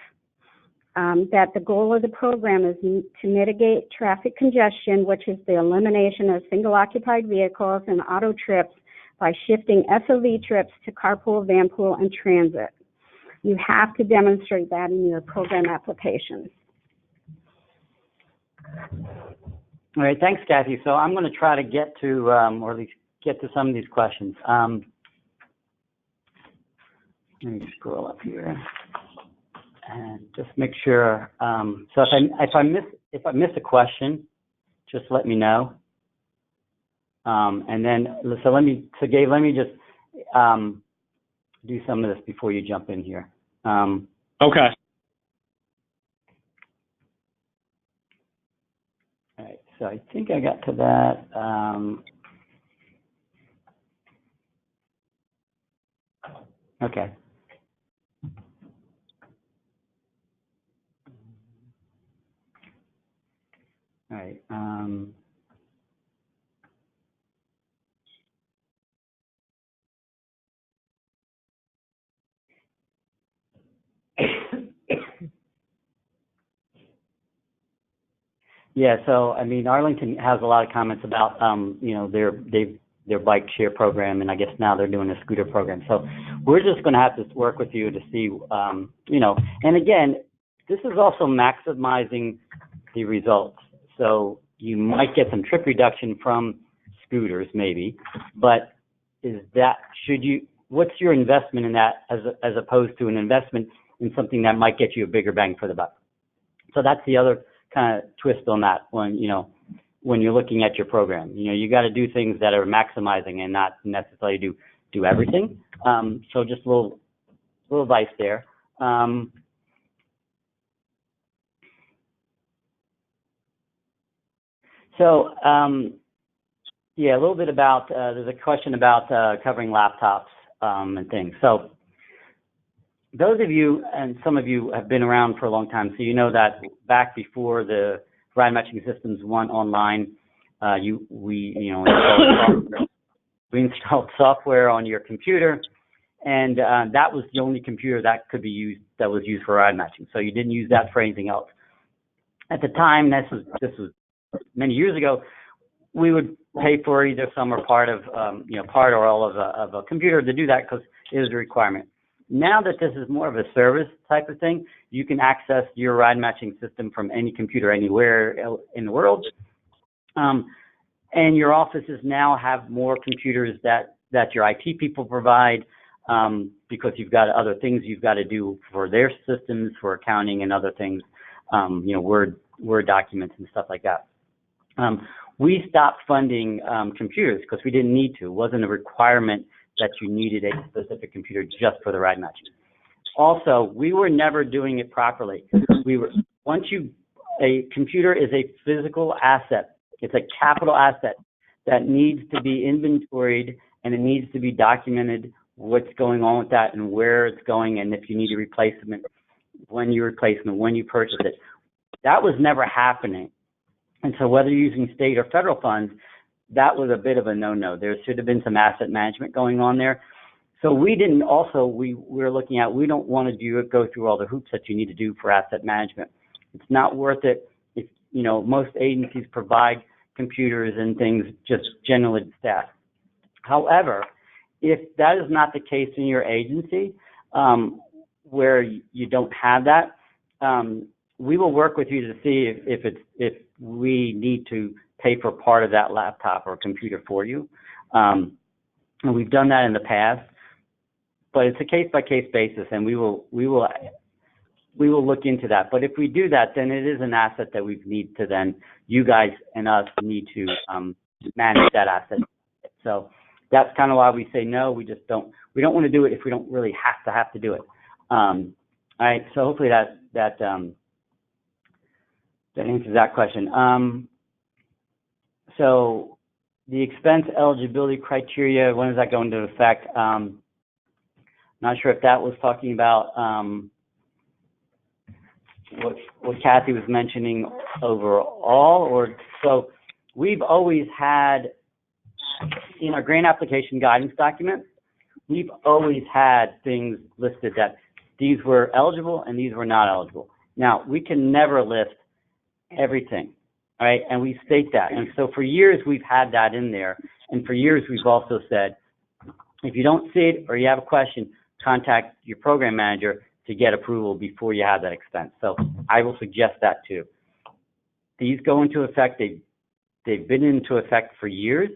that the goal of the program is to mitigate traffic congestion, which is the elimination of single occupied vehicles and auto trips by shifting SOV trips to carpool, vanpool, and transit. You have to demonstrate that in your program application. All right, thanks, Kathy. So I'm going to try to get to, or at least get to some of these questions. Let me scroll up here and just make sure. So if I miss a question, just let me know. And then Gabe, let me just do some of this before you jump in here. Okay. All right, so I think I got to that. Okay. All right. Yeah, so I mean, Arlington has a lot of comments about you know, their bike share program, and I guess now they're doing a scooter program. So we're just going to have to work with you to see, you know, and again, this is also maximizing the results. So you might get some trip reduction from scooters, maybe, but what's your investment in that as opposed to an investment in something that might get you a bigger bang for the buck? So that's the other kind of twist on that one, you know, when you're looking at your program. You know, you got to do things that are maximizing and not necessarily do everything. So just a little advice there. Yeah, a little bit about, there's a question about covering laptops and things. So those of you, and some of you have been around for a long time, so you know that back before the ride matching systems went online, we installed software on your computer, and that was the only computer that could be used, that was used for ride matching. So you didn't use that for anything else. At the time, this was many years ago, we would pay for either some or part of, part or all of a computer to do that because it was a requirement. Now that this is more of a service type of thing, you can access your ride matching system from any computer anywhere in the world. And your offices now have more computers that your IT people provide because you've got other things you've got to do for their systems, for accounting and other things, Word documents and stuff like that. We stopped funding computers because we didn't need to. It wasn't a requirement that you needed a specific computer just for the ride matching. Also, we were never doing it properly. A computer is a physical asset. It's a capital asset that needs to be inventoried, and it needs to be documented what's going on with that and where it's going, and if you need a replacement, when you replace it, when you purchase it. That was never happening. And so whether you're using state or federal funds, that was a bit of a no-no. There should have been some asset management going on there. So we didn't also, we're looking at, we don't want to go through all the hoops that you need to do for asset management. It's not worth it. If, you know, most agencies provide computers and things just generally to staff. However, if that is not the case in your agency, where you don't have that, we will work with you to see if we need to pay for part of that laptop or computer for you. And we've done that in the past, but it's a case-by-case basis, and we will look into that. But if we do that, then it is an asset that we need to then, you guys and us need to manage that asset. So that's kind of why we say no. We don't want to do it if we don't really have to do it. All right. So hopefully that answers that question. So the expense eligibility criteria, when does that go into effect? Not sure if that was talking about what Kathy was mentioning overall, or so we've always had in our grant application guidance document, we've always had things listed that these were eligible and these were not eligible. Now, we can never list everything, all right? And we state that. And so for years, we've had that in there. And for years, we've also said, if you don't see it or you have a question, contact your program manager to get approval before you have that expense. So I will suggest that too. These go into effect. They've been into effect for years.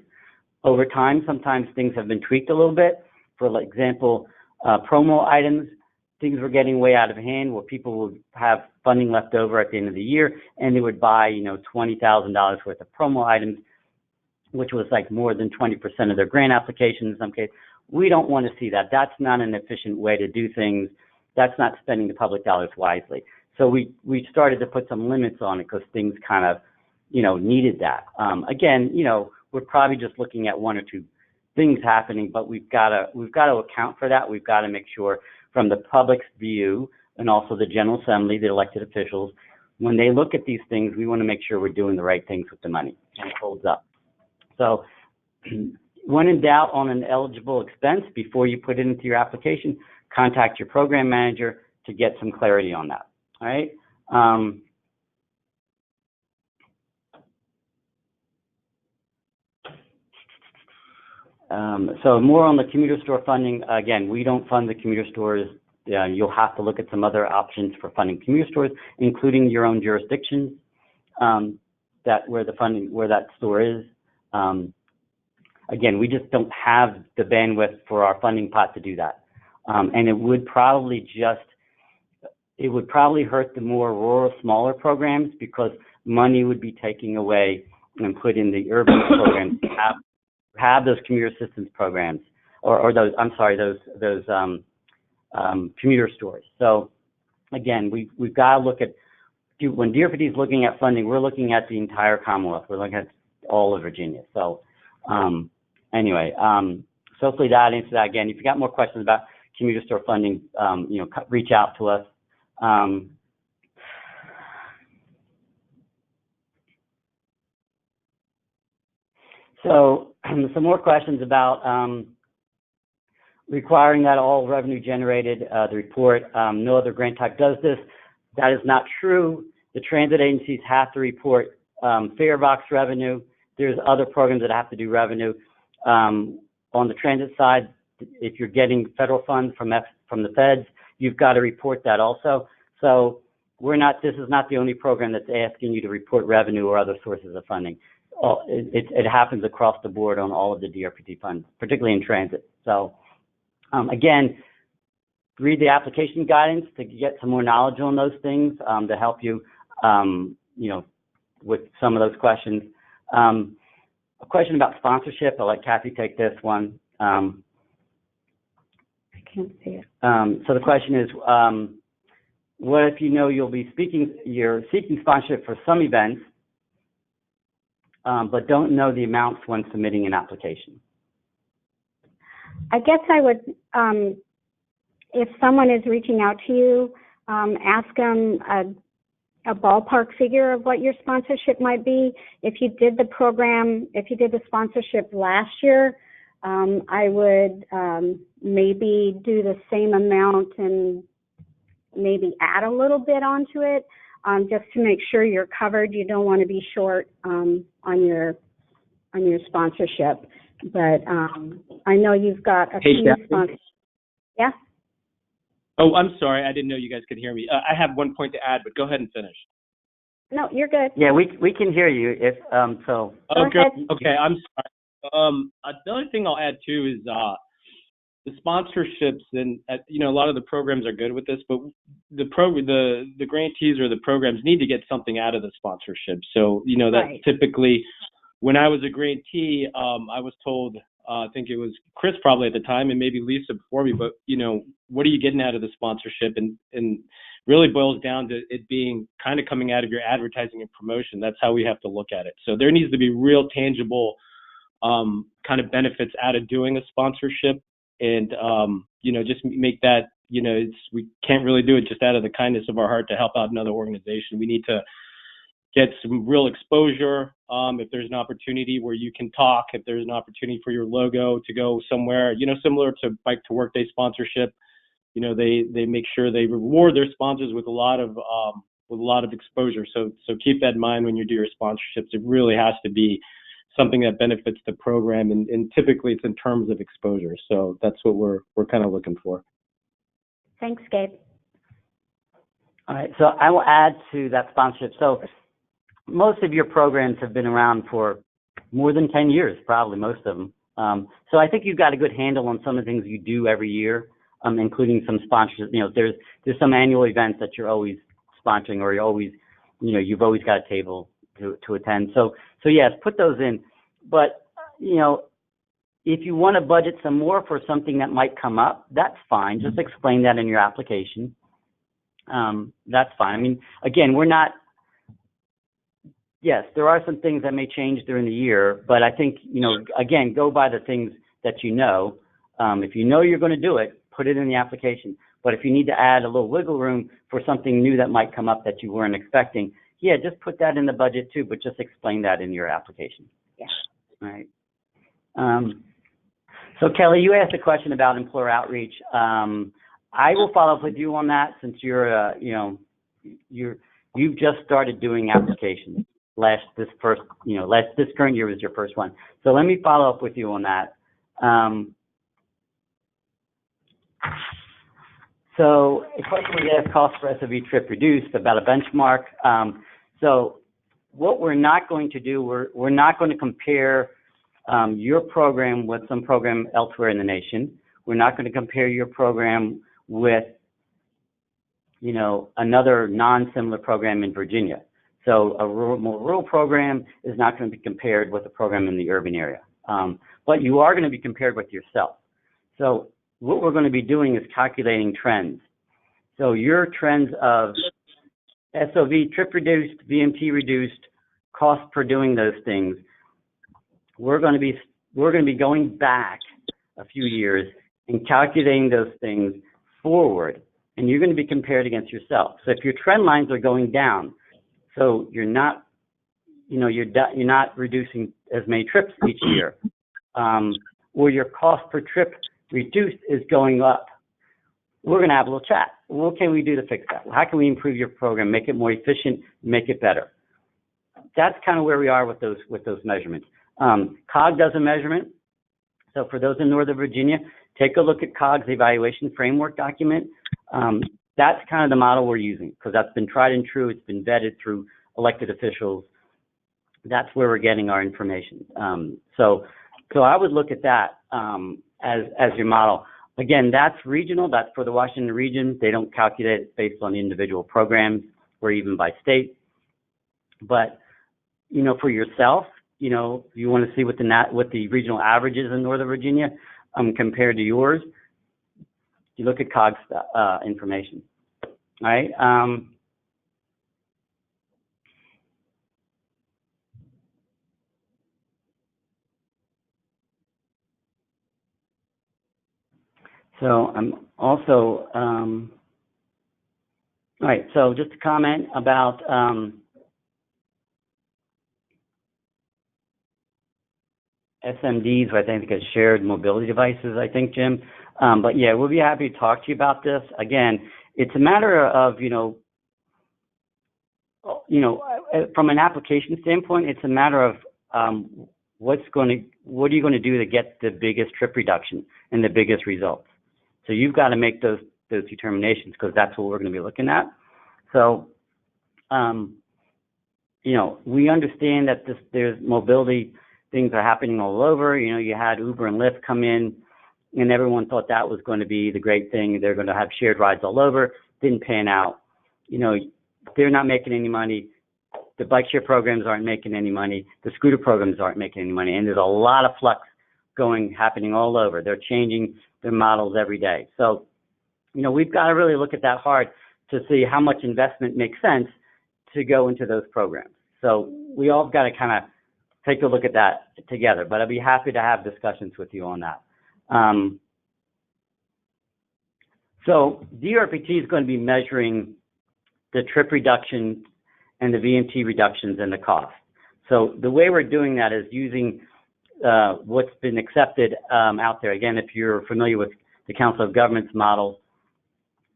Over time, sometimes things have been tweaked a little bit. For example, promo items, things were getting way out of hand where people would have funding left over at the end of the year and they would buy, you know, $20,000 worth of promo items, which was like more than 20% of their grant application in some cases. We don't want to see that. That's not an efficient way to do things. That's not spending the public dollars wisely. So we started to put some limits on it because things kind of, you know, needed that. Again, you know, we're probably just looking at one or two things happening, but we've got to account for that. We've got to make sure from the public's view and also the General Assembly, the elected officials, when they look at these things, we want to make sure we're doing the right things with the money and it holds up. So when in doubt on an eligible expense, before you put it into your application, contact your program manager to get some clarity on that, all right? So more on the commuter store funding. Again, we don't fund the commuter stores. You'll have to look at some other options for funding commuter stores, including your own jurisdictions where that store is. Again, we just don't have the bandwidth for our funding pot to do that. And it would probably hurt the more rural, smaller programs because money would be taken away and put in the urban programs to have those commuter assistance programs or those commuter stores. So again, we've got to look at, when DRPD is looking at funding, we're looking at the entire Commonwealth. We're looking at all of Virginia. So anyway, so hopefully that answers that. Again, if you got more questions about commuter store funding, you know, reach out to us. So some more questions about requiring that all revenue generated, the report, no other grant type does this. That is not true. The transit agencies have to report fare box revenue. There's other programs that have to do revenue. On the transit side, if you're getting federal funds from the feds, you've got to report that also. So this is not the only program that's asking you to report revenue or other sources of funding. It happens across the board on all of the DRPT funds, particularly in transit. So again, read the application guidance to get some more knowledge on those things to help you, you know, with some of those questions. A question about sponsorship. I'll let Kathy take this one. I can't see it. So the question is, what if you know you're seeking sponsorship for some events, but don't know the amounts when submitting an application? I guess I would, if someone is reaching out to you, ask them a ballpark figure of what your sponsorship might be. If you did the program, if you did the sponsorship last year, I would maybe do the same amount and maybe add a little bit onto it, just to make sure you're covered. You don't want to be short on your sponsorship. But I know you've got a few sponsors. Yeah? Oh, I'm sorry. I didn't know you guys could hear me. I have one point to add, but go ahead and finish. No, you're good. Yeah, we can hear you. If so. Go ahead. Okay, I'm sorry. The other thing I'll add too is the sponsorships, and a lot of the programs are good with this, but the grantees or the programs need to get something out of the sponsorship. So that Right. Typically, when I was a grantee, I was told, I think it was Chris probably at the time, and maybe Lisa before me, but what are you getting out of the sponsorship? And really boils down to it being kind of coming out of your advertising and promotion. That's how we have to look at it. So there needs to be real tangible kind of benefits out of doing a sponsorship, and just make that, we can't really do it just out of the kindness of our heart to help out another organization. We need to get some real exposure. If there's an opportunity where you can talk, if there's an opportunity for your logo to go somewhere, similar to Bike to Work Day sponsorship, they make sure they reward their sponsors with a lot of exposure. So keep that in mind when you do your sponsorships. It really has to be something that benefits the program, and typically it's in terms of exposure. So that's what we're kind of looking for. Thanks, Gabe. All right, so I will add to that sponsorship. So most of your programs have been around for more than 10 years, probably most of them. So I think you've got a good handle on some of the things you do every year, including some sponsorships. There's some annual events that you're always sponsoring, or you've always got a table to attend. So yes, put those in. But, if you want to budget some more for something that might come up, that's fine. Just explain that in your application. That's fine. I mean, again, yes, there are some things that may change during the year, but I think, again, go by the things that you know. If you know you're going to do it, put it in the application. But if you need to add a little wiggle room for something new that might come up that you weren't expecting, yeah, just put that in the budget too, but just explain that in your application. Yeah. All right. So Kelly, you asked a question about employer outreach. I will follow up with you on that, since you've just started doing applications. This current year was your first one. So let me follow up with you on that. So a question was asked, cost for SOV trip reduced, about a benchmark. So what we're not going to do, we're not going to compare your program with some program elsewhere in the nation. We're not going to compare your program with, another non-similar program in Virginia. So a more rural program is not going to be compared with a program in the urban area. But you are going to be compared with yourself. So what we're going to be doing is calculating trends. So your trends of SOV trip reduced, VMT reduced, cost per doing those things, we're going to be going back a few years and calculating those things forward, and you're going to be compared against yourself. So if your trend lines are going down, so you're not reducing as many trips each year, or your cost per trip reduced is going up, we're going to have a little chat. What can we do to fix that? How can we improve your program, make it more efficient, make it better? That's kind of where we are with those measurements. COG does a measurement. So for those in Northern Virginia, take a look at COG's evaluation framework document. That's kind of the model we're using, because that's been tried and true. It's been vetted through elected officials. That's where we're getting our information. So I would look at that as your model. Again, that's regional. That's for the Washington region. They don't calculate it based on individual programs or even by state. But for yourself, you want to see what the regional average is in Northern Virginia compared to yours. You look at COG's information. All right. So I'm also, all right, so just a comment about, SMDs, or I think it's shared mobility devices, I think, Jim. But yeah, we'll be happy to talk to you about this. Again, it's a matter of, from an application standpoint, it's a matter of what are you going to do to get the biggest trip reduction and the biggest results. So you've got to make those determinations, because that's what we're going to be looking at. So, we understand that there's mobility things are happening all over. You had Uber and Lyft come in, and everyone thought that was going to be the great thing. They're going to have shared rides all over. Didn't pan out. They're not making any money. The bike share programs aren't making any money. The scooter programs aren't making any money. And there's a lot of flux happening all over. They're changing their models every day. So, we've got to really look at that hard to see how much investment makes sense to go into those programs. So we all got to kind of take a look at that together. But I'd be happy to have discussions with you on that. So DRPT is going to be measuring the trip reduction and the VMT reductions and the cost. So the way we're doing that is using what's been accepted out there. Again, if you're familiar with the Council of Governments model,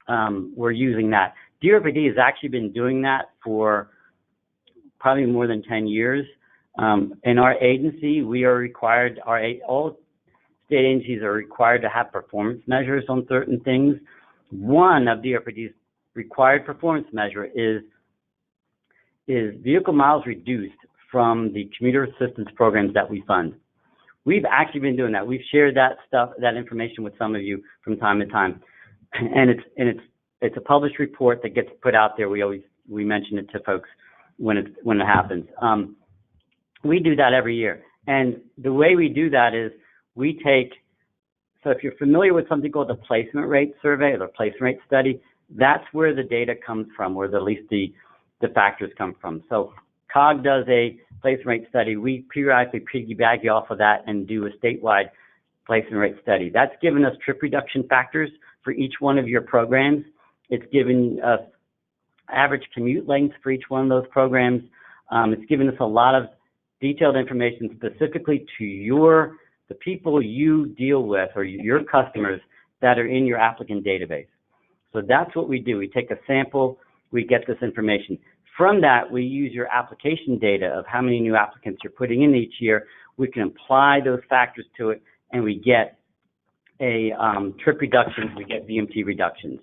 we're using that. DRPT has actually been doing that for probably more than 10 years. In our agency, we are required, all state agencies are required to have performance measures on certain things. One of DRPT's required performance measure is vehicle miles reduced from the commuter assistance programs that we fund. We've actually been doing that. We've shared that information with some of you from time to time, and it's a published report that gets put out there. We mention it to folks when it happens. We do that every year, and the way we do that is so if you're familiar with something called the placement rate survey or the placement rate study, that's where the data comes from, or at least the factors come from. So COG does a placement rate study. We periodically piggyback off of that and do a statewide placement rate study. That's given us trip reduction factors for each one of your programs. It's given us average commute lengths for each one of those programs. It's given us a lot of detailed information specifically to the people you deal with, or your customers that are in your applicant database. So that's what we do. We take a sample, we get this information. From that, we use your application data of how many new applicants you're putting in each year. We can apply those factors to it, and we get a trip reductions, we get VMT reductions.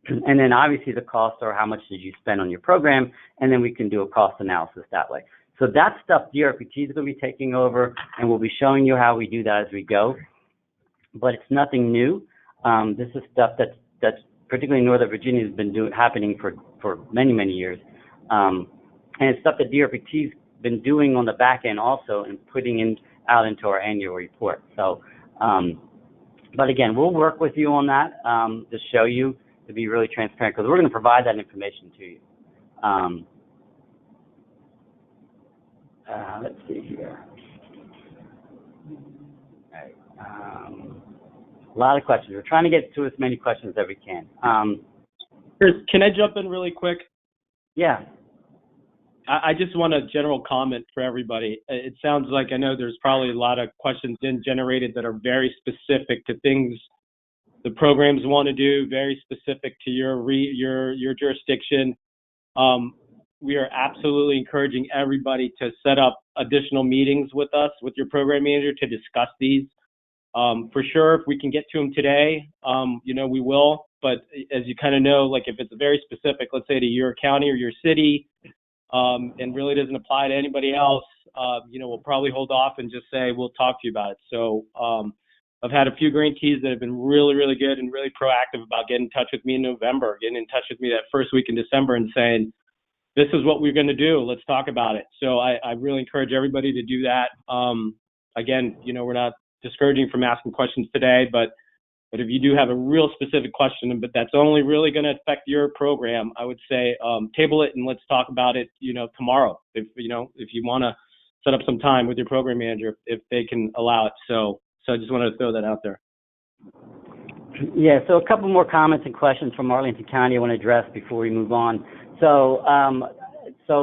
And then obviously the costs are how much did you spend on your program, and then we can do a cost analysis that way. So that stuff DRPT is going to be taking over, and we'll be showing you how we do that as we go. But it's nothing new. This is stuff that's particularly in Northern Virginia has been happening for many, many years. And it's stuff that DRPT's been doing on the back end also and putting out into our annual report. So, but again, we'll work with you on that to show you, to be really transparent, because we're going to provide that information to you. Let's see here. All right. A lot of questions. We're trying to get to as many questions as we can. Chris, can I jump in really quick? Yeah. I just want a general comment for everybody. It sounds like, I know there's probably a lot of questions generated that are very specific to things the programs want to do, very specific to your jurisdiction. We are absolutely encouraging everybody to set up additional meetings with us, with your program manager, to discuss these. For sure, if we can get to them today, we will. But as you kind of know, like if it's very specific, let's say to your county or your city, and really doesn't apply to anybody else, we'll probably hold off and just say we'll talk to you about it. So I've had a few grantees that have been really, really good and really proactive about getting in touch with me in November, getting in touch with me that first week in December and saying, this is what we're going to do. Let's talk about it. So I really encourage everybody to do that. Again, we're not discouraging from asking questions today, but if you do have a real specific question, but that's only really going to affect your program, I would say table it and let's talk about it, tomorrow. If you want to set up some time with your program manager, if they can allow it. So I just wanted to throw that out there. Yeah. So a couple more comments and questions from Arlington County I want to address before we move on. So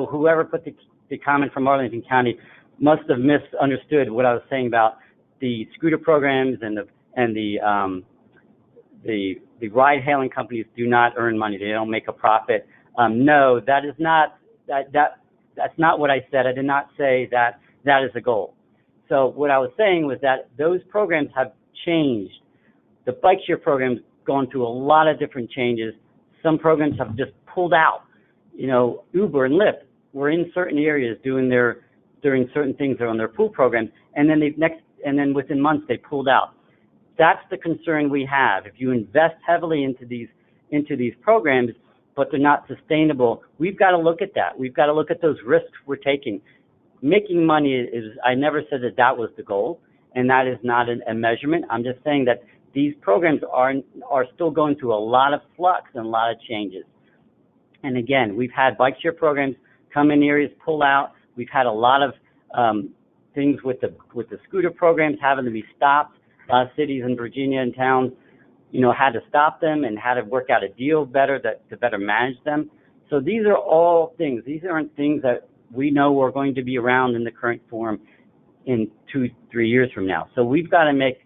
whoever put the comment from Arlington County, must have misunderstood what I was saying about the scooter programs and the ride-hailing companies do not earn money. They don't make a profit. No, that is not that's not what I said. I did not say that that is a goal. So what I was saying was that those programs have changed. The bike share program's gone through a lot of different changes. Some programs have just pulled out. You know, Uber and Lyft were in certain areas doing certain things on their pool programs, and then within months they pulled out. That's the concern we have. If you invest heavily into these programs, but they're not sustainable, we've got to look at that. We've got to look at those risks we're taking. Making money is, I never said that that was the goal, and that is not a measurement. I'm just saying that these programs are still going through a lot of flux and a lot of changes. And again, we've had bike share programs come in areas, pull out. We've had a lot of things with the scooter programs having to be stopped. A lot of cities in Virginia and towns, you know, had to stop them and had to work out a deal to better manage them. So these are all things. These aren't things that we know are going to be around in the current form in 2-3 years from now. So we've got to make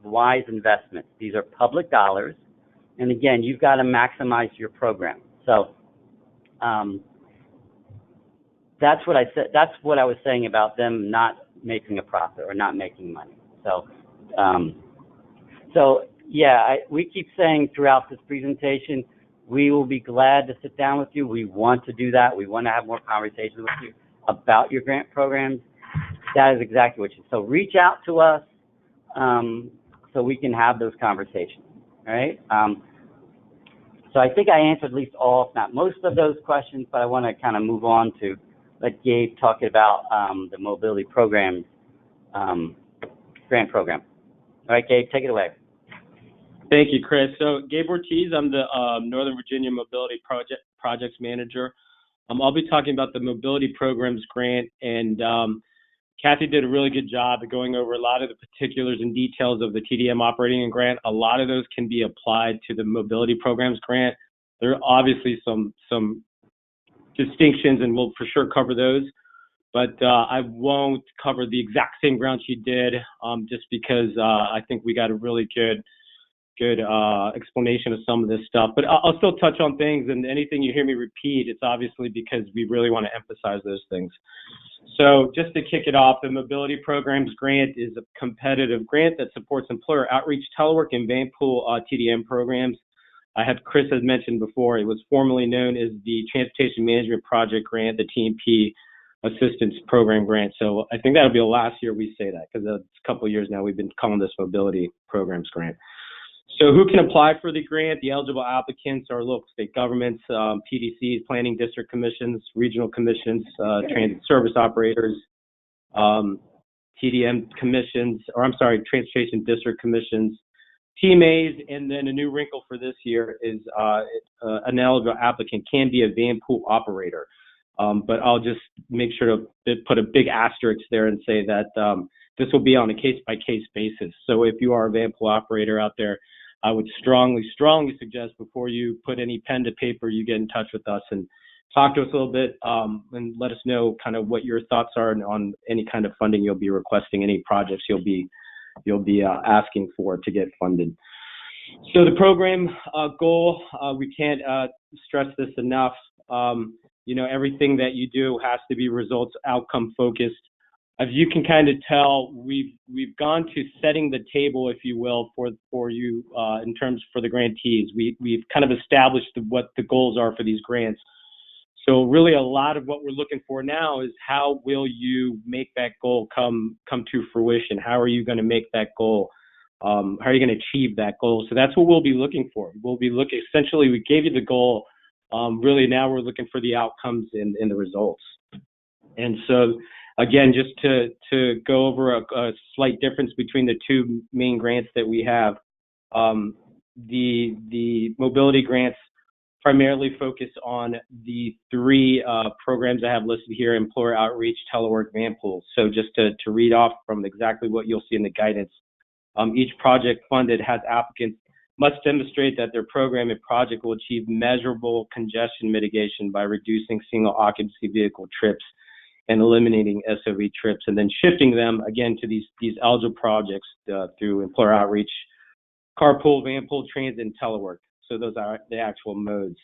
wise investments. These are public dollars, and again, you've got to maximize your program. So that's what I said. That's what I was saying about them not making a profit or not making money. So yeah, we keep saying throughout this presentation, we will be glad to sit down with you. We want to do that. We want to have more conversations with you about your grant programs. That is exactly what you. So reach out to us so we can have those conversations. All right. So I think I answered at least all, if not most of those questions, but I want to kind of move on to let Gabe talk about the mobility programs grant program. All right, Gabe, take it away. Thank you, Chris. So Gabe Ortiz, I'm the Northern Virginia Mobility Projects Manager. I'll be talking about the Mobility Programs Grant, and Kathy did a really good job of going over a lot of the particulars and details of the TDM Operating Grant. A lot of those can be applied to the Mobility Programs Grant. There are obviously some distinctions, and we'll for sure cover those. But I won't cover the exact same ground she did, just because I think we got a really good explanation of some of this stuff. But I'll still touch on things, and anything you hear me repeat, it's obviously because we really want to emphasize those things. So just to kick it off, the Mobility Programs Grant is a competitive grant that supports employer outreach, telework, and van pool TDM programs. Chris had mentioned before, it was formerly known as the Transportation Management Project Grant, the TMP Assistance Program Grant. So I think that'll be the last year we say that, because it's a couple of years now we've been calling this Mobility Programs Grant. So who can apply for the grant? The eligible applicants are local state governments, PDCs, planning district commissions, regional commissions, transit service operators, TDM commissions, transportation district commissions, TMAs, and then a new wrinkle for this year is an eligible applicant can be a van pool operator. But I'll just make sure to put a big asterisk there and say that this will be on a case-by-case basis. So if you are a van pool operator out there, I would strongly suggest before you put any pen to paper, you get in touch with us and talk to us a little bit and let us know kind of what your thoughts are on any kind of funding you'll be requesting, any projects you'll be asking for to get funded. So the program goal, we can't stress this enough. You know, everything that you do has to be results outcome focused. As you can kind of tell, we've gone to setting the table, if you will, for you in terms for the grantees. We've kind of established what the goals are for these grants. So really a lot of what we're looking for now is how will you make that goal come to fruition? How are you going to make that goal? How are you going to achieve that goal? So that's what we'll be looking for. We'll be looking, essentially we gave you the goal. Really now we're looking for the outcomes and the results. And so again, just to go over a slight difference between the two main grants that we have, the mobility grants primarily focus on the three programs I have listed here: employer outreach, telework, van pools. So just to read off from exactly what you'll see in the guidance, each project funded has applicants must demonstrate that their program and project will achieve measurable congestion mitigation by reducing single occupancy vehicle trips and eliminating SOV trips, and then shifting them again to these eligible projects through employer outreach, carpool, vanpool, transit, and telework. So those are the actual modes.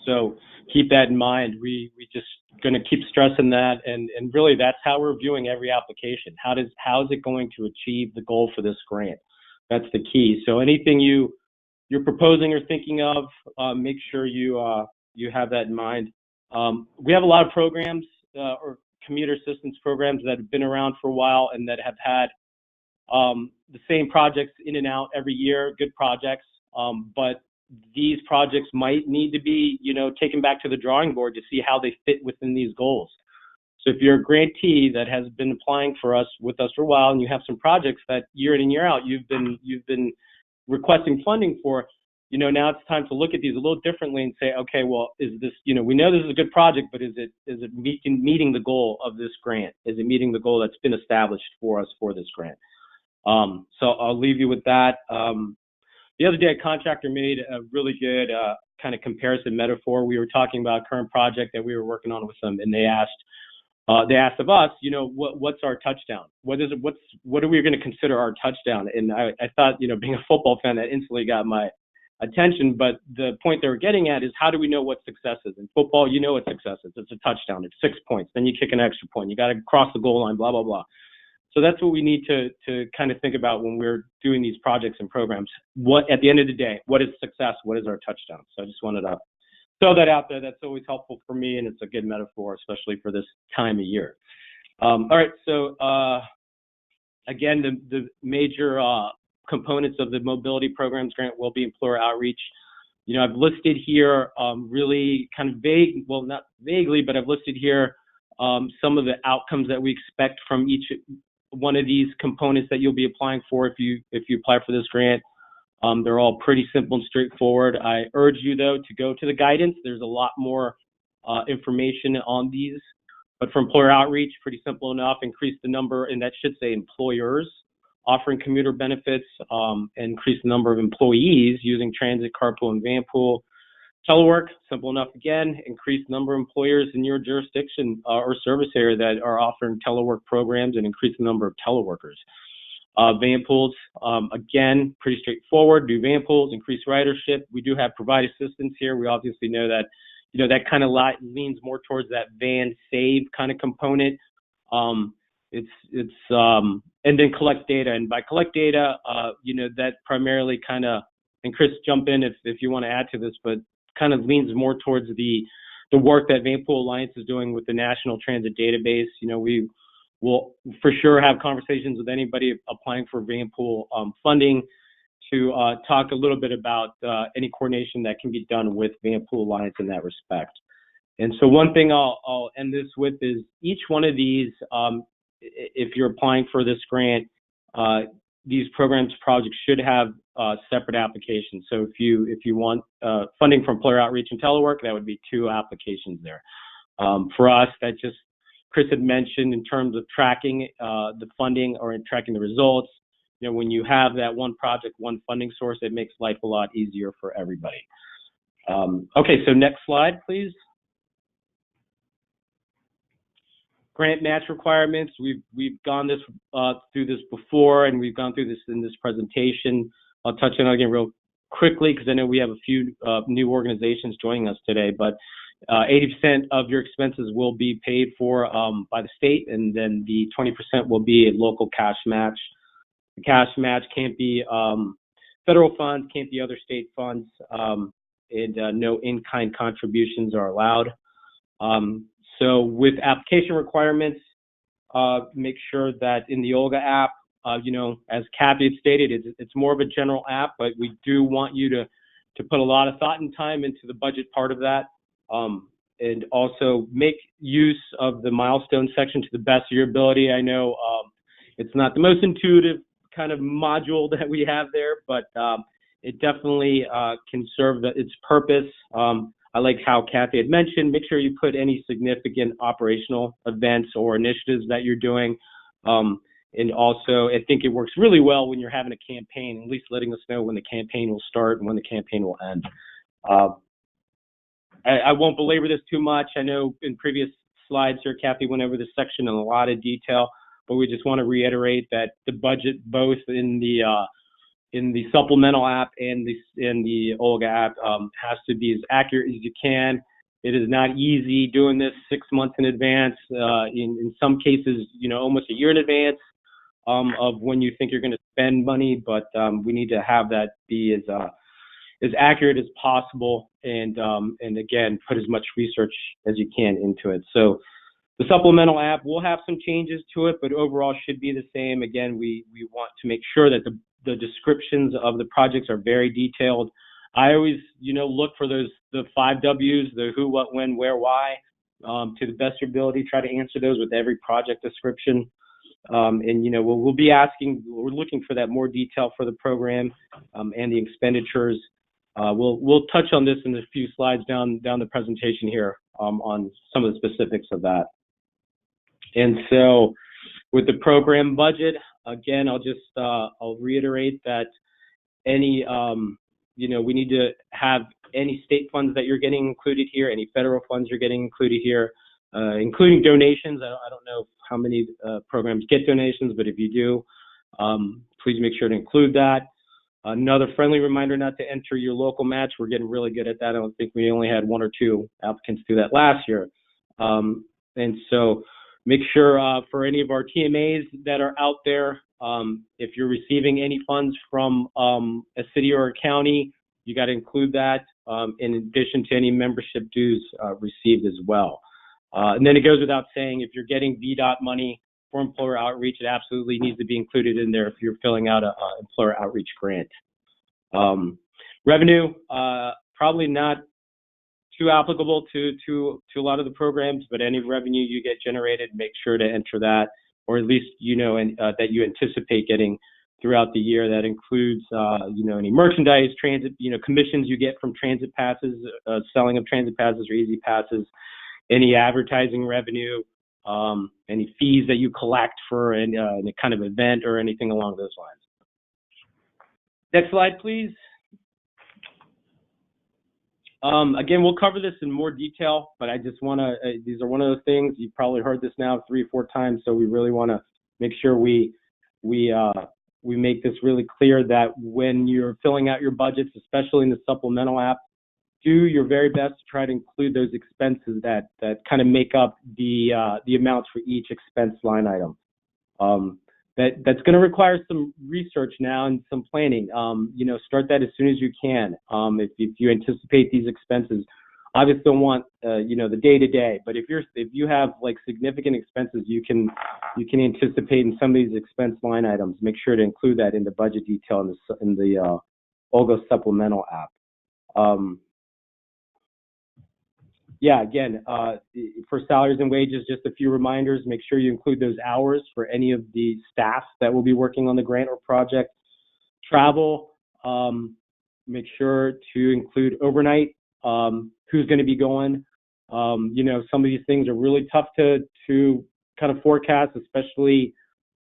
So keep that in mind. We just going to keep stressing that, and really that's how we're viewing every application. How is it going to achieve the goal for this grant? That's the key. So anything you're proposing or thinking of, make sure you have that in mind. We have a lot of programs or commuter assistance programs that have been around for a while and that have had the same projects in and out every year, good projects, but these projects might need to be, taken back to the drawing board to see how they fit within these goals. So if you're a grantee that has been applying with us for a while, and you have some projects that year in and year out you've been requesting funding for, now it's time to look at these a little differently and say, okay, well, is this, we know this is a good project, but is it meeting the goal of this grant? Is it meeting the goal that's been established for us for this grant? So I'll leave you with that. The other day, a contractor made a really good kind of comparison metaphor. We were talking about a current project that we were working on with them, and they asked of us, what's our touchdown? What are we going to consider our touchdown? And I thought, being a football fan, that instantly got my attention. But the point they were getting at is, how do we know what success is? In football, what success is. It's a touchdown. It's 6 points. Then you kick an extra point. You got to cross the goal line, blah, blah, blah. So that's what we need to kind of think about when we're doing these projects and programs. What, at the end of the day, what is success? What is our touchdown? So I just wanted to throw that out there. That's always helpful for me, and it's a good metaphor, especially for this time of year. All right, so again, the major components of the mobility programs grant will be employer outreach. I've listed here really kind of vague, well, not vaguely, but I've listed here some of the outcomes that we expect from each one of these components that you'll be applying for if you apply for this grant. They're all pretty simple and straightforward. I urge you, though, to go to the guidance. There's a lot more information on these. But for employer outreach, pretty simple enough. Increase the number, and that should say employers offering commuter benefits, increase the number of employees using transit, carpool, and vanpool. Telework, simple enough again. Increase the number of employers in your jurisdiction or service area that are offering telework programs, and increase the number of teleworkers. Vanpools, again, pretty straightforward. Do vanpools, increase ridership. We do have provide assistance here. We obviously know that, that kind of leans more towards that van save kind of component. And then collect data. And by collect data, that primarily kind of, and Chris, jump in if you want to add to this, but kind of leans more towards the work that Vanpool Alliance is doing with the National Transit Database. We will for sure have conversations with anybody applying for Vanpool funding to talk a little bit about any coordination that can be done with Vanpool Alliance in that respect. And so one thing I'll end this with is each one of these, if you're applying for this grant, these programs projects should have separate applications. So if you want funding for employer outreach and telework, that would be 2 applications there. For us, that just Chris had mentioned in terms of tracking the funding or in tracking the results. When you have that one project, one funding source, it makes life a lot easier for everybody. Okay, so next slide, please. Grant match requirements. We've gone through this before, and we've gone through this in this presentation. I'll touch on it again real quickly because I know we have a few new organizations joining us today. But 80% of your expenses will be paid for by the state, and then the 20% will be a local cash match. The cash match can't be federal funds, can't be other state funds, and no in-kind contributions are allowed. So with application requirements, make sure that in the Olga app, as Kathy had stated, it's more of a general app, but we do want you to put a lot of thought and time into the budget part of that, and also make use of the milestone section to the best of your ability. I know it's not the most intuitive kind of module that we have there, but it definitely can serve its purpose. I like how Kathy had mentioned, make sure you put any significant operational events or initiatives that you're doing. And also, I think it works really well when you're having a campaign, at least letting us know when the campaign will start and when the campaign will end. I won't belabor this too much. I know in previous slides here. Kathy went over this section in a lot of detail, but we just want to reiterate that the budget, both in the supplemental app and the Olga app, has to be as accurate as you can. It is not easy doing this 6 months in advance. In some cases, almost a year in advance of when you think you're going to spend money. But we need to have that be as accurate as possible, and again, put as much research as you can into it. So the supplemental app will have some changes to it, but overall should be the same. Again, we want to make sure that the descriptions of the projects are very detailed. I always, look for the 5 W's, the who, what, when, where, why, to the best of your ability. Try to answer those with every project description. We'll be we're looking for that more detail for the program and the expenditures. We'll touch on this in a few slides down the presentation here on some of the specifics of that. And so with the program budget, again, I'll reiterate that any, we need to have any state funds that you're getting included here, any federal funds you're getting included here, including donations. I don't know how many programs get donations, but if you do, please make sure to include that. Another friendly reminder not to enter your local match. We're getting really good at that. I don't think we only had 1 or 2 applicants do that last year. And so make sure for any of our TMAs that are out there, if you're receiving any funds from a city or a county, you got to include that in addition to any membership dues received as well. And then it goes without saying, if you're getting VDOT money for employer outreach, it absolutely needs to be included in there if you're filling out a employer outreach grant. Revenue, probably not too applicable to a lot of the programs, but any revenue you get generated, make sure to enter that, or at least that you anticipate getting throughout the year. That includes any merchandise, transit, commissions you get from transit passes, selling of transit passes or easy passes, any advertising revenue, any fees that you collect for any kind of event or anything along those lines. Next slide, please. Again, we'll cover this in more detail, but I just want to, these are one of those things, you've probably heard this now 3 or 4 times, so we really want to make sure we make this really clear that when you're filling out your budgets, especially in the supplemental app, do your very best to try to include those expenses that kind of make up the amounts for each expense line item. That's going to require some research now and some planning. Start that as soon as you can. If you anticipate these expenses, obviously don't want the day-to-day, but if you have like significant expenses, you can anticipate in some of these expense line items. Make sure to include that in the budget detail in the Olga supplemental app. Again, for salaries and wages, just a few reminders. Make sure you include those hours for any of the staff that will be working on the grant or project. Travel, make sure to include overnight, who's going to be going. Some of these things are really tough to kind of forecast, especially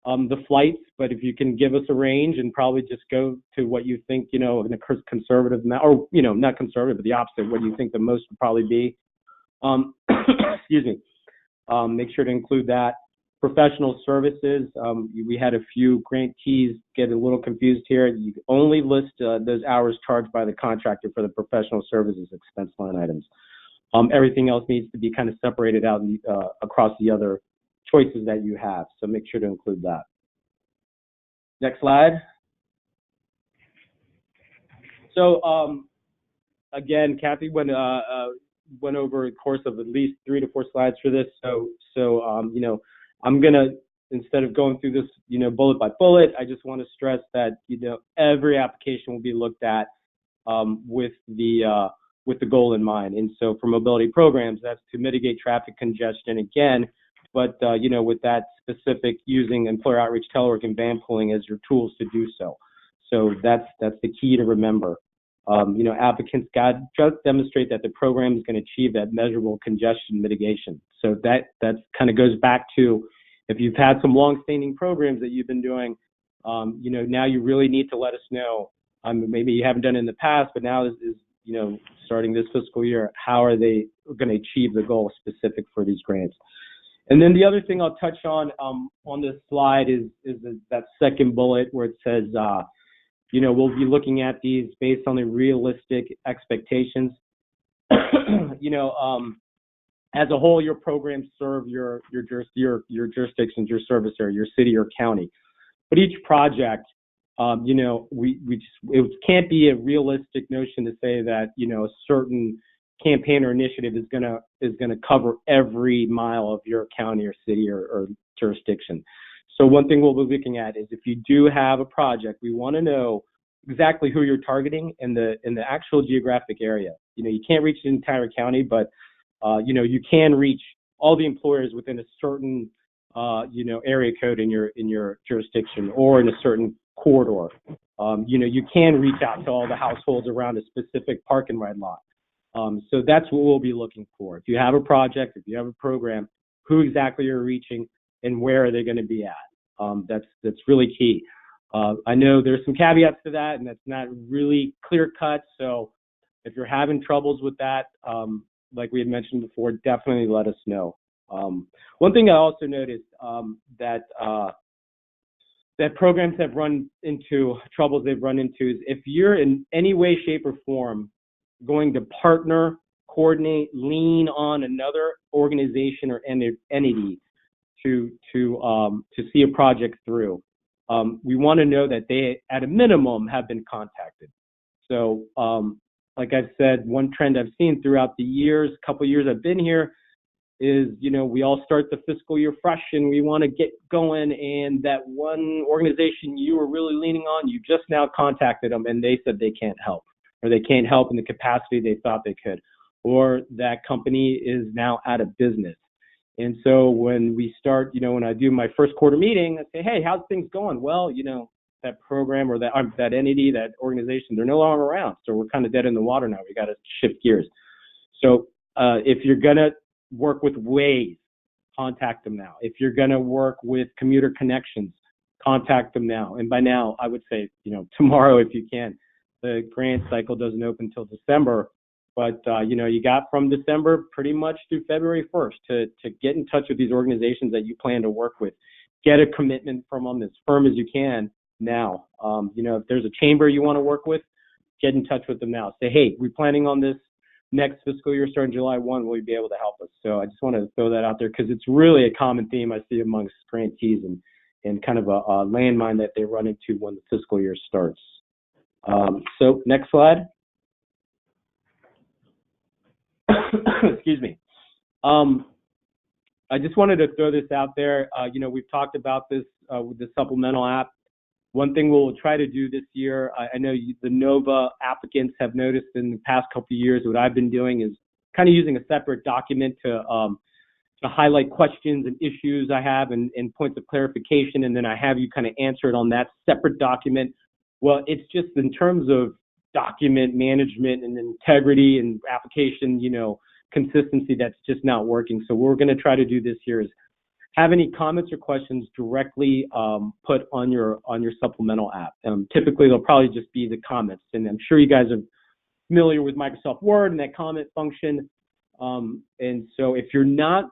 the flights, but if you can give us a range and probably just go to what you think, in a conservative, or, not conservative, but the opposite, what you think the most would probably be. Excuse me. Make sure to include that. Professional services. We had a few grantees get a little confused here. You only list those hours charged by the contractor for the professional services expense line items. Everything else needs to be kind of separated out across the other choices that you have. So make sure to include that. Next slide. So again, Kathy went over a course of at least 3 to 4 slides for this. So I'm gonna, instead of going through this, bullet by bullet, I just want to stress that every application will be looked at with the goal in mind. And so for mobility programs, that's to mitigate traffic congestion again, but with that specific using employer outreach, telework, and van pooling as your tools to do so. So that's the key to remember. Applicants got to demonstrate that the program is going to achieve that measurable congestion mitigation. So that kind of goes back to, if you've had some long-standing programs that you've been doing, now you really need to let us know. Maybe you haven't done it in the past, but now is starting this fiscal year, how are they going to achieve the goal specific for these grants? And then the other thing I'll touch on this slide is that second bullet where it says, we'll be looking at these based on the realistic expectations. As a whole, your programs serve your jurisdictions, your service area, your city or county. But each project, it can't be a realistic notion to say that a certain campaign or initiative is gonna cover every mile of your county or city or jurisdiction. So one thing we'll be looking at is if you do have a project, we want to know exactly who you're targeting in the actual geographic area. You can't reach the entire county, but you can reach all the employers within a certain area code in your jurisdiction or in a certain corridor. You can reach out to all the households around a specific park and ride lot. So that's what we'll be looking for. If you have a project, if you have a program, who exactly you're reaching and where are they going to be at? That's really key. I know there's some caveats to that, and that's not really clear cut. So if you're having troubles with that, like we had mentioned before, definitely let us know. One thing I also noticed that programs have run into troubles they've run into is if you're in any way, shape, or form going to partner, coordinate, lean on another organization or entity to see a project through, we want to know that they, at a minimum, have been contacted. So, like I've said, one trend I've seen throughout the couple years I've been here is, we all start the fiscal year fresh and we want to get going, and that one organization you were really leaning on, you just now contacted them and they said they can't help, or they can't help in the capacity they thought they could, or that company is now out of business. And so when we start, when I do my first quarter meeting, I say, hey, how's things going? Well, that program or that entity, that organization, they're no longer around. So we're kind of dead in the water now. We got to shift gears. So if you're going to work with Waze, contact them now. If you're going to work with commuter connections, contact them now. And by now, I would say, tomorrow if you can. The grant cycle doesn't open until December. But, you got from December pretty much through February 1st to get in touch with these organizations that you plan to work with. Get a commitment from them as firm as you can now. If there's a chamber you want to work with, get in touch with them now. Say, hey, we're planning on this next fiscal year starting July 1. Will you be able to help us? So I just want to throw that out there because it's really a common theme I see amongst grantees and kind of a landmine that they run into when the fiscal year starts. So next slide. Excuse me. I just wanted to throw this out there. We've talked about this with the supplemental app. One thing we'll try to do this year, I know the NOVA applicants have noticed in the past couple of years, what I've been doing is kind of using a separate document to highlight questions and issues I have and points of clarification, and then I have you kind of answer it on that separate document. Well, it's just in terms of document management and integrity and application, consistency, that's just not working. So what we're going to try to do this year is have any comments or questions directly put on your supplemental app. Typically, they'll probably just be the comments, and I'm sure you guys are familiar with Microsoft Word and that comment function. And so if you're not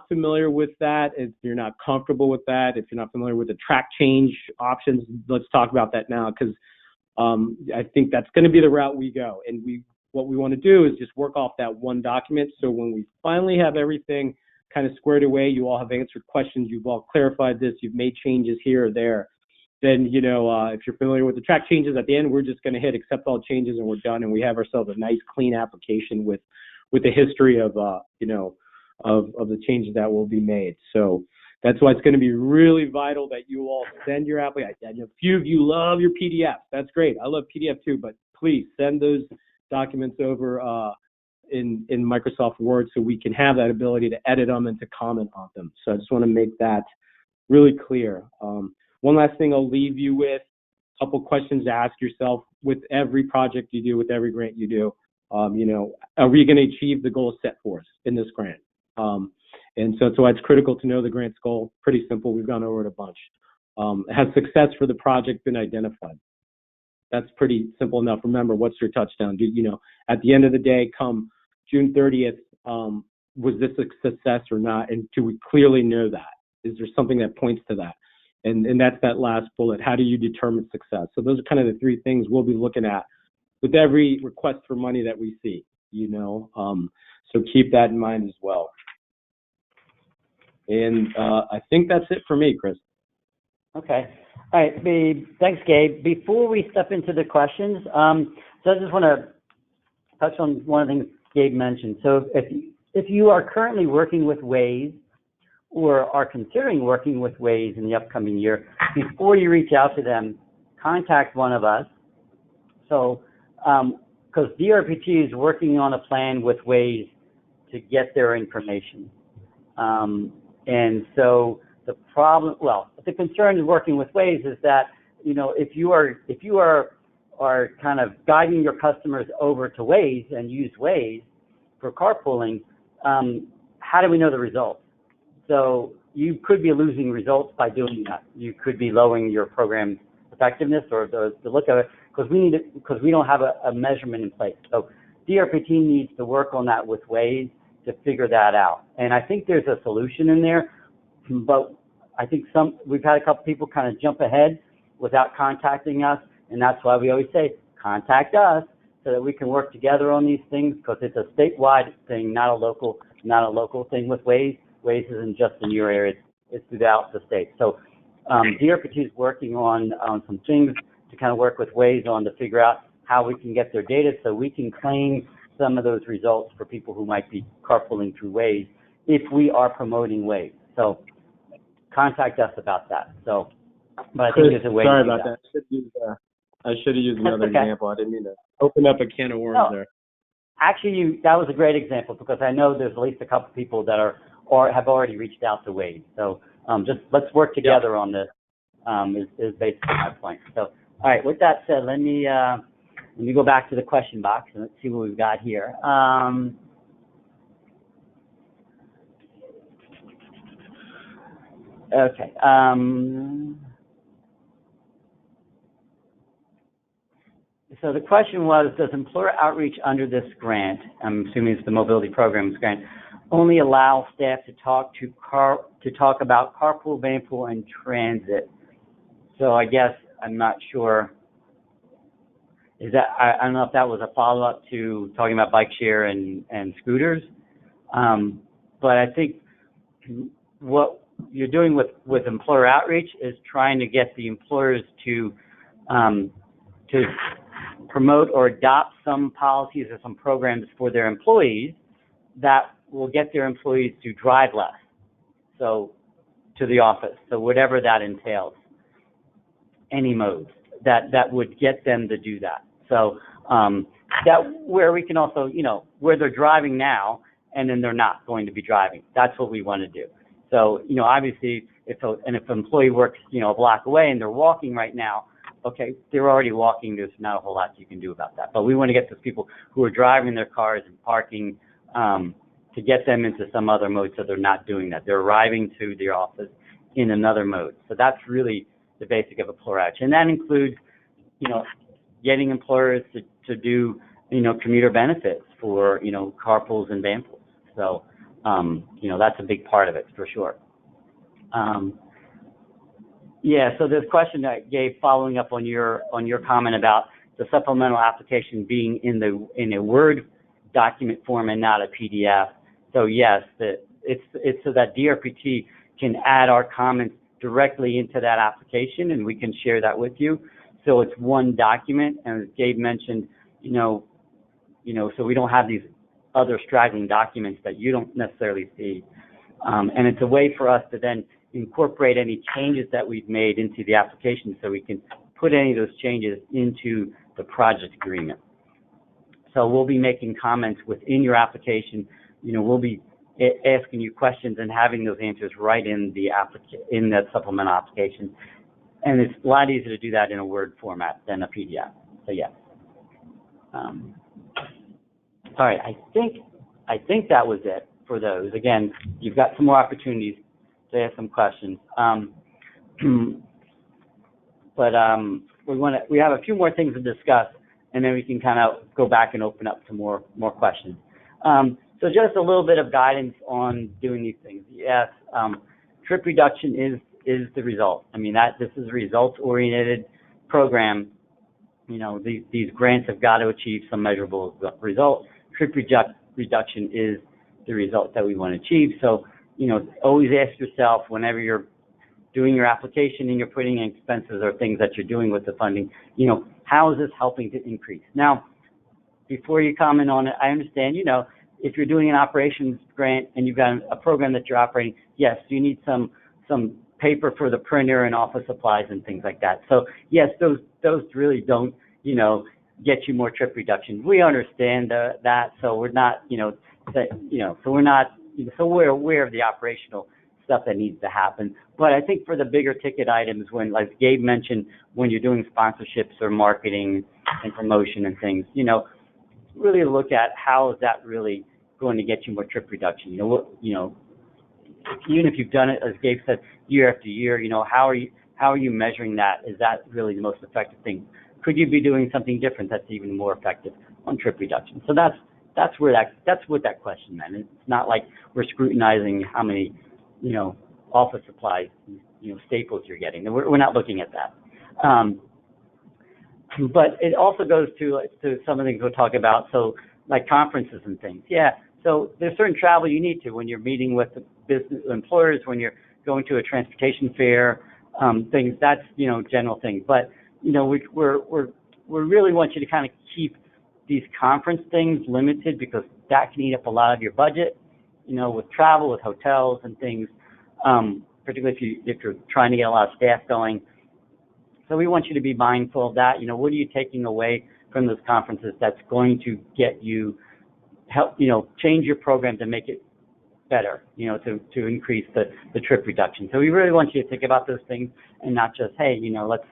familiar with that, if you're not comfortable with that, if you're not familiar with the track change options, let's talk about that now, because I think that's going to be the route we go. And what we want to do is just work off that one document. So when we finally have everything kind of squared away, you all have answered questions, you've all clarified this, you've made changes here or there, then, if you're familiar with the track changes at the end, we're just going to hit accept all changes and we're done. And we have ourselves a nice clean application with the history of the changes that will be made. So that's why it's going to be really vital that you all send your application. A few of you love your PDF. That's great. I love PDF too, but please send those documents over in Microsoft Word so we can have that ability to edit them and to comment on them. So I just want to make that really clear. One last thing I'll leave you with, a couple questions to ask yourself with every project you do, with every grant you do. Are we going to achieve the goals set for us in this grant? And so that's why it's critical to know the grant's goal. Pretty simple. We've gone over it a bunch. Has success for the project been identified? That's pretty simple enough. Remember, what's your touchdown? At the end of the day, come June 30th, was this a success or not? And do we clearly know that? Is there something that points to that? And that's that last bullet. How do you determine success? So those are kind of the three things we'll be looking at with every request for money that we see, so keep that in mind as well. And I think that's it for me, Chris. Okay. All right. Thanks, Gabe. Before we step into the questions, so I just want to touch on one of the things Gabe mentioned. So if you are currently working with Waze or are considering working with Waze in the upcoming year, before you reach out to them, contact one of us. So, because DRPT is working on a plan with Waze to get their information. And so the concern in working with Waze is that, if you are kind of guiding your customers over to Waze and use Waze for carpooling, how do we know the results? So you could be losing results by doing that. You could be lowering your program's effectiveness or the look of it, because we don't have a measurement in place. So DRPT needs to work on that with Waze to figure that out. And I think there's a solution in there, but I think we've had a couple people kind of jump ahead without contacting us, and that's why we always say contact us so that we can work together on these things, because it's a statewide thing, not a local thing with Waze. Waze isn't just in your area; it's throughout the state. So DRPT is working on some things to kind of work with Waze on to figure out how we can get their data so we can claim some of those results for people who might be carpooling through Waze if we are promoting Waze. So contact us about that. So, but I think there's a way sorry to do about that. I should have used another okay. example. I didn't mean to open up a can of worms there. Actually, that was a great example, because I know there's at least a couple people that have already reached out to Waze. So just let's work together on this. Is basically my point. So, all right. With that said, let me go back to the question box and let's see what we've got here. Okay. So the question was, does employer outreach under this grant, I'm assuming it's the mobility programs grant, only allow staff to talk about carpool, vanpool, and transit? So I guess I'm not sure. I don't know if that was a follow-up to talking about bike share and scooters, but I think what you're doing with employer outreach is trying to get the employers to promote or adopt some policies or some programs for their employees that will get their employees to drive less, so to the office. So whatever that entails, any modes that would get them to do that. So that where we can also, where they're driving now and then they're not going to be driving. That's what we want to do. So, obviously, if an employee works, a block away and they're walking right now, okay, they're already walking. There's not a whole lot you can do about that. But we want to get those people who are driving their cars and parking to get them into some other mode so they're not doing that. They're arriving to their office in another mode. So that's really the basic of employer outreach. And that includes, getting employers to do, commuter benefits for, carpools and vanpools. So, that's a big part of it for sure. So this question that I gave, following up on your comment about the supplemental application being in a Word document form and not a PDF. So yes, it's so that DRPT can add our comments directly into that application, and we can share that with you. So it's one document, and as Gabe mentioned, so we don't have these other straggling documents that you don't necessarily see. And it's a way for us to then incorporate any changes that we've made into the application so we can put any of those changes into the project agreement. So we'll be making comments within your application. We'll be asking you questions and having those answers right in that supplemental application. And it's a lot easier to do that in a Word format than a PDF. So yeah. All right, I think that was it for those. Again, you've got some more opportunities to ask some questions. But we have a few more things to discuss, and then we can kind of go back and open up to more questions. So just a little bit of guidance on doing these things. Yes, trip reduction is the result. I mean, this is a results-oriented program. You know, these grants have got to achieve some measurable result. Trip reduction is the result that we want to achieve. So, you know, always ask yourself whenever you're doing your application and you're putting in expenses or things that you're doing with the funding, you know, how is this helping to increase? Now, before you comment on it, I understand, you know, if you're doing an operations grant and you've got a program that you're operating, yes, you need some paper for the printer and office supplies and things like that. So yes, those really don't, you know, get you more trip reduction. We understand that, so we're not, you know, so we're aware of the operational stuff that needs to happen. But I think for the bigger ticket items, when, like Gabe mentioned, when you're doing sponsorships or marketing and promotion and things, you know, really look at how is that really going to get you more trip reduction. You know, even if you've done it, as Gabe said, year after year, you know, how are you measuring that? Is that really the most effective thing? Could you be doing something different that's even more effective on trip reduction? So that's what that question meant. It's not like we're scrutinizing how many, you know, office supplies, you know, staples you're getting. We're not looking at that. But it also goes to some of the things we'll talk about. So like conferences and things. Yeah. So there's certain travel you need to when you're meeting with the business employers, when you're going to a transportation fair, things. That's, you know, general things. But you know, we really want you to kind of keep these conference things limited because that can eat up a lot of your budget. You know, with travel, with hotels and things, particularly if you're trying to get a lot of staff going. So we want you to be mindful of that. You know, what are you taking away from those conferences that's going to get you help, you know, change your program to make it better, you know, to increase the trip reduction. So we really want you to think about those things and not just, hey, you know, let's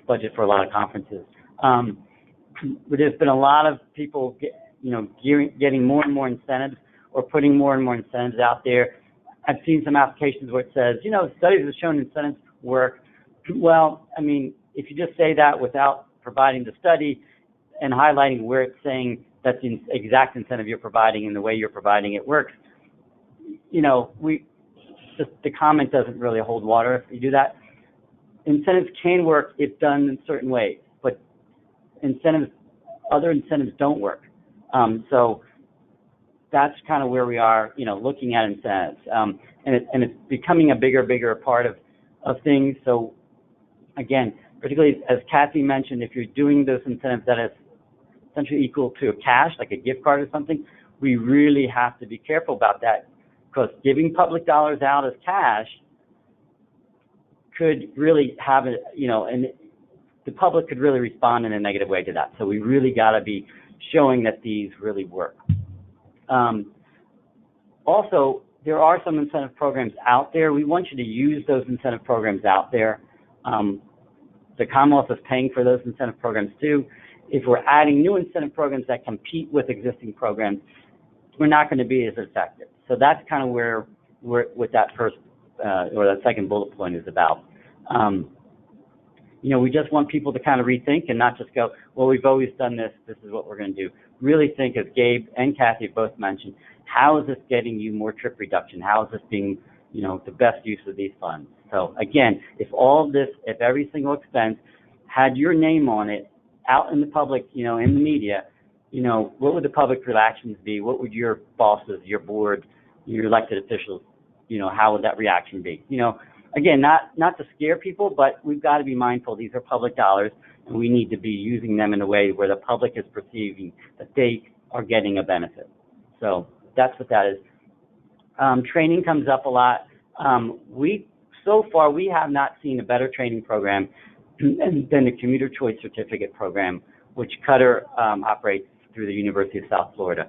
budget for a lot of conferences. But there's been a lot of people getting more and more incentives or putting more and more incentives out there. I've seen some applications where it says, you know, studies have shown incentives work. Well, I mean, if you just say that without providing the study and highlighting where it's saying that the exact incentive you're providing and the way you're providing it works, you know, the comment doesn't really hold water if you do that. Incentives can work if done in certain ways, but other incentives don't work. So that's kind of where we are, you know, looking at incentives. And it's becoming a bigger part of things. So again, particularly as Kathy mentioned, if you're doing those incentives that is essentially equal to a cash, like a gift card or something, we really have to be careful about that, because giving public dollars out as cash could really have a, you know, and the public could really respond in a negative way to that. So we really got to be showing that these really work. Also, there are some incentive programs out there. We want you to use those incentive programs out there. The Commonwealth is paying for those incentive programs too. If we're adding new incentive programs that compete with existing programs, we're not going to be as effective. So that's kind of where what that first or that second bullet point is about. You know, we just want people to kind of rethink and not just go, well, we've always done this, this is what we're going to do. Really think, as Gabe and Kathy both mentioned, how is this getting you more trip reduction? How is this being, you know, the best use of these funds? So again, if every single expense had your name on it out in the public, you know, in the media, you know, what would the public reactions be? What would your bosses, your board, your elected officials, you know, how would that reaction be? You know, again, not to scare people, but we've got to be mindful these are public dollars, and we need to be using them in a way where the public is perceiving that they are getting a benefit. So that's what that is. Training comes up a lot. So far, we have not seen a better training program than the Commuter Choice Certificate Program, which Qatar operates through the University of South Florida.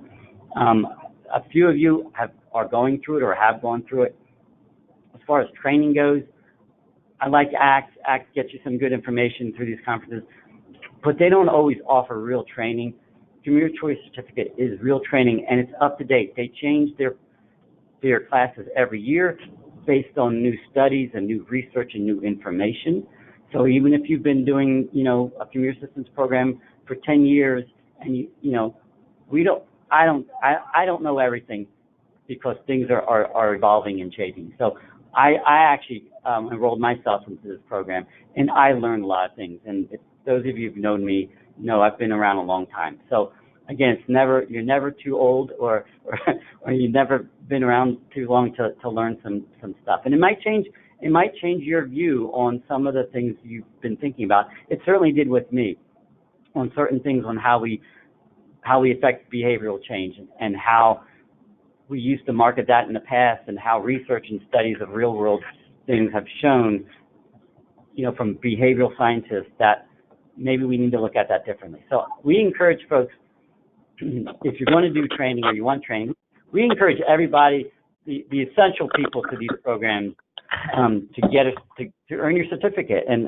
A few of you are going through it or have gone through it. As far as training goes, I like ACT. ACT gets you some good information through these conferences, but they don't always offer real training. Commuter Choice Certificate is real training, and it's up to date. They change their classes every year based on new studies and new research and new information. So even if you've been doing, a commuter assistance program for 10 years, and I don't know everything, because things are evolving and changing. So I actually enrolled myself into this program, and I learned a lot of things. And those of you who've known me know I've been around a long time. So again, you're never too old, or you've never been around too long to learn some stuff. And it might change your view on some of the things you've been thinking about. It certainly did with me, on certain things, on how we affect behavioral change, and how we used to market that in the past, and how research and studies of real world things have shown, from behavioral scientists, that maybe we need to look at that differently. So we encourage folks, if you're going to do training or you want training, we encourage everybody, the essential people to these programs, to earn your certificate. And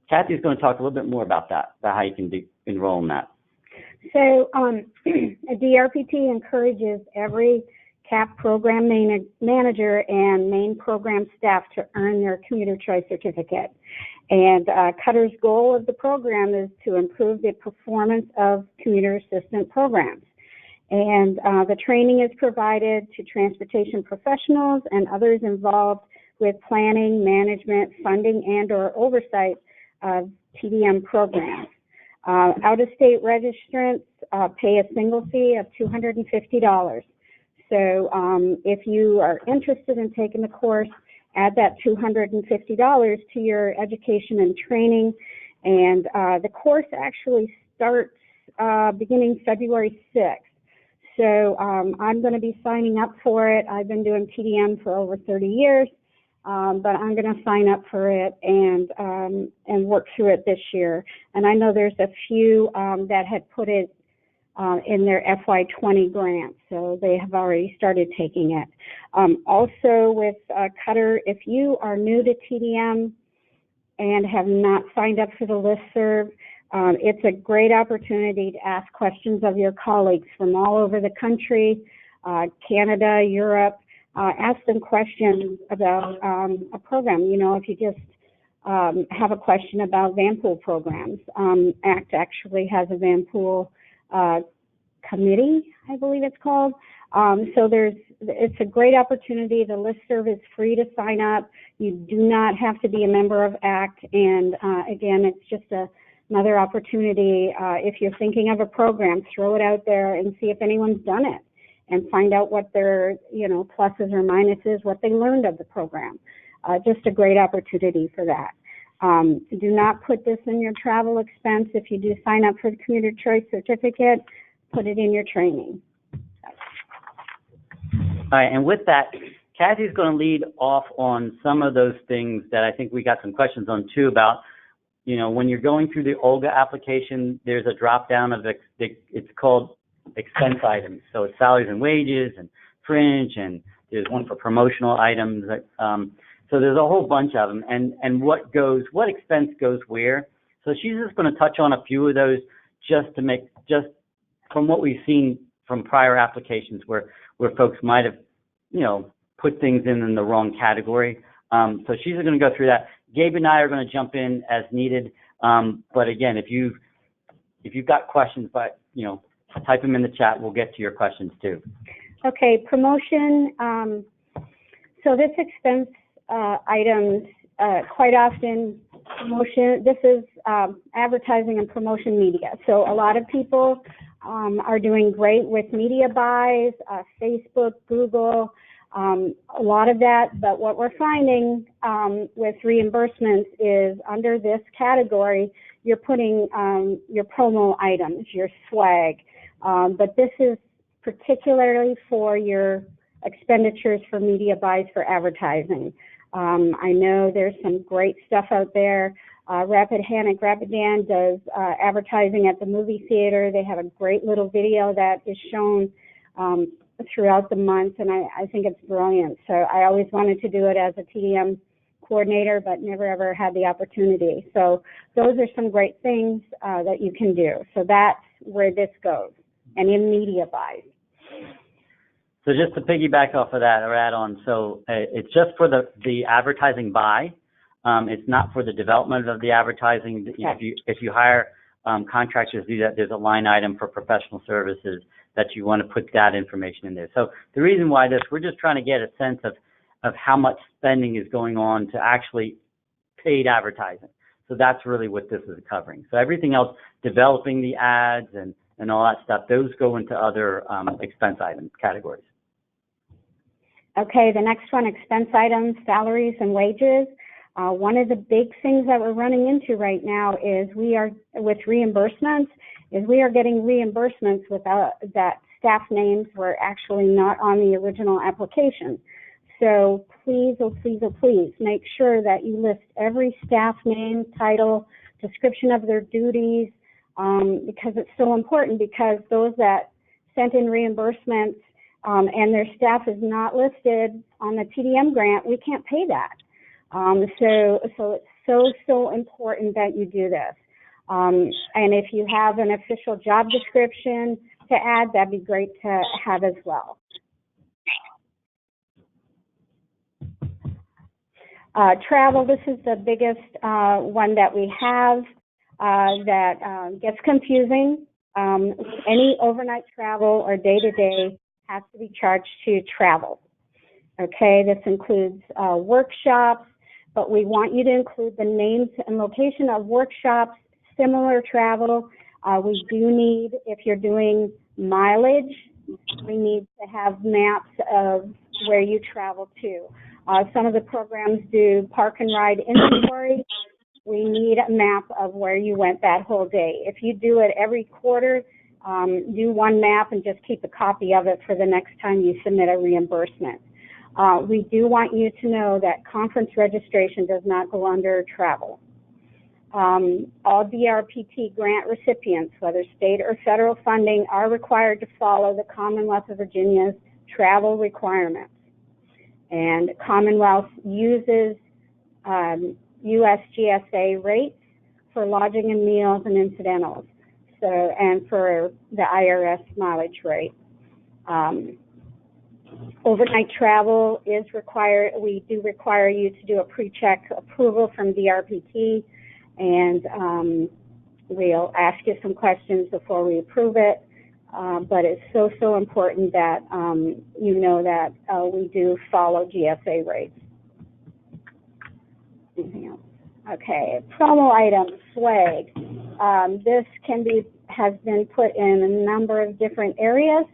Kathy's going to talk a little bit more about that, about how you can enroll in that. So a DRPT encourages every CAP program manager and main program staff to earn their commuter choice certificate. And Cutter's goal of the program is to improve the performance of commuter assistant programs. And the training is provided to transportation professionals and others involved with planning, management, funding, and/or oversight of TDM programs. Out-of-state registrants pay a single fee of $250. So if you are interested in taking the course, add that $250 to your education and training. And the course actually starts beginning February 6th. So I'm going to be signing up for it. I've been doing TDM for over 30 years. But I'm going to sign up for it and work through it this year. And I know there's a few that had put it in their FY20 grant, so they have already started taking it. Also with Cutter, if you are new to TDM and have not signed up for the listserv, it's a great opportunity to ask questions of your colleagues from all over the country, Canada, Europe. Ask them questions about a program. If you just have a question about Vanpool programs, ACT actually has a Vanpool committee, I believe it's called. So it's a great opportunity. The listserv is free to sign up. You do not have to be a member of ACT. And again, it's just another opportunity. If you're thinking of a program, throw it out there and see if anyone's done it, and find out what their, pluses or minuses, what they learned of the program. Just a great opportunity for that. Do not put this in your travel expense. If you do sign up for the Commuter Choice Certificate, put it in your training. All right, and with that, Kathy's going to lead off on some of those things that I think we got some questions on too about, when you're going through the OLGA application, there's a drop down of it's called expense items. So it's salaries and wages and fringe, and there's one for promotional items. So there's a whole bunch of them, and what expense goes where. So she's just going to touch on a few of those just from what we've seen from prior applications where folks might have, put things in the wrong category. So she's going to go through that. Gabe and I are going to jump in as needed. But again, if you've got questions, type them in the chat. We'll get to your questions too. Okay, promotion. So this expense items, quite often promotion, this is advertising and promotion media. So a lot of people are doing great with media buys, Facebook, Google, a lot of that. But what we're finding with reimbursements is under this category, you're putting your promo items, your swag. But this is particularly for your expenditures for media buys for advertising. I know there's some great stuff out there. Rapid Dan does advertising at the movie theater. They have a great little video that is shown throughout the month, and I think it's brilliant. So I always wanted to do it as a TDM coordinator, but never ever had the opportunity. So those are some great things that you can do. So that's where this goes, and in media buys. So just to piggyback off of that or add on, so it's just for the advertising buy. It's not for the development of the advertising. If you hire contractors to do that, there's a line item for professional services that you want to put that information in there. So the reason why we're just trying to get a sense of how much spending is going on to actually paid advertising. So that's really what this is covering. So everything else, developing the ads and all that stuff, those go into other expense item categories. Okay, the next one, expense items, salaries and wages. One of the big things that we're running into right now is we are getting reimbursements without that staff names were actually not on the original application. So please, oh please, oh please, make sure that you list every staff name, title, description of their duties, because it's so important, because those that sent in reimbursements and their staff is not listed on the TDM grant, we can't pay that. So it's so important that you do this. And if you have an official job description to add, that'd be great to have as well. Travel, this is the biggest one that we have that gets confusing. Any overnight travel or day-to-day has to be charged to travel. Okay, this includes workshops, but we want you to include the names and location of workshops, similar travel. We do need, if you're doing mileage, we need to have maps of where you travel to. Some of the programs do park and ride inventory. We need a map of where you went that whole day. If you do it every quarter, do one map and just keep a copy of it for the next time you submit a reimbursement. We do want you to know that conference registration does not go under travel. All DRPT grant recipients, whether state or federal funding, are required to follow the Commonwealth of Virginia's travel requirements. And Commonwealth uses USGSA rates for lodging and meals and incidentals, and for the IRS mileage rate. Overnight travel is required. We do require you to do a pre-check approval from DRPT, and we'll ask you some questions before we approve it. But it's so important that you know that we do follow GSA rates. Anything else? Okay, promo items, swag. This has been put in a number of different areas.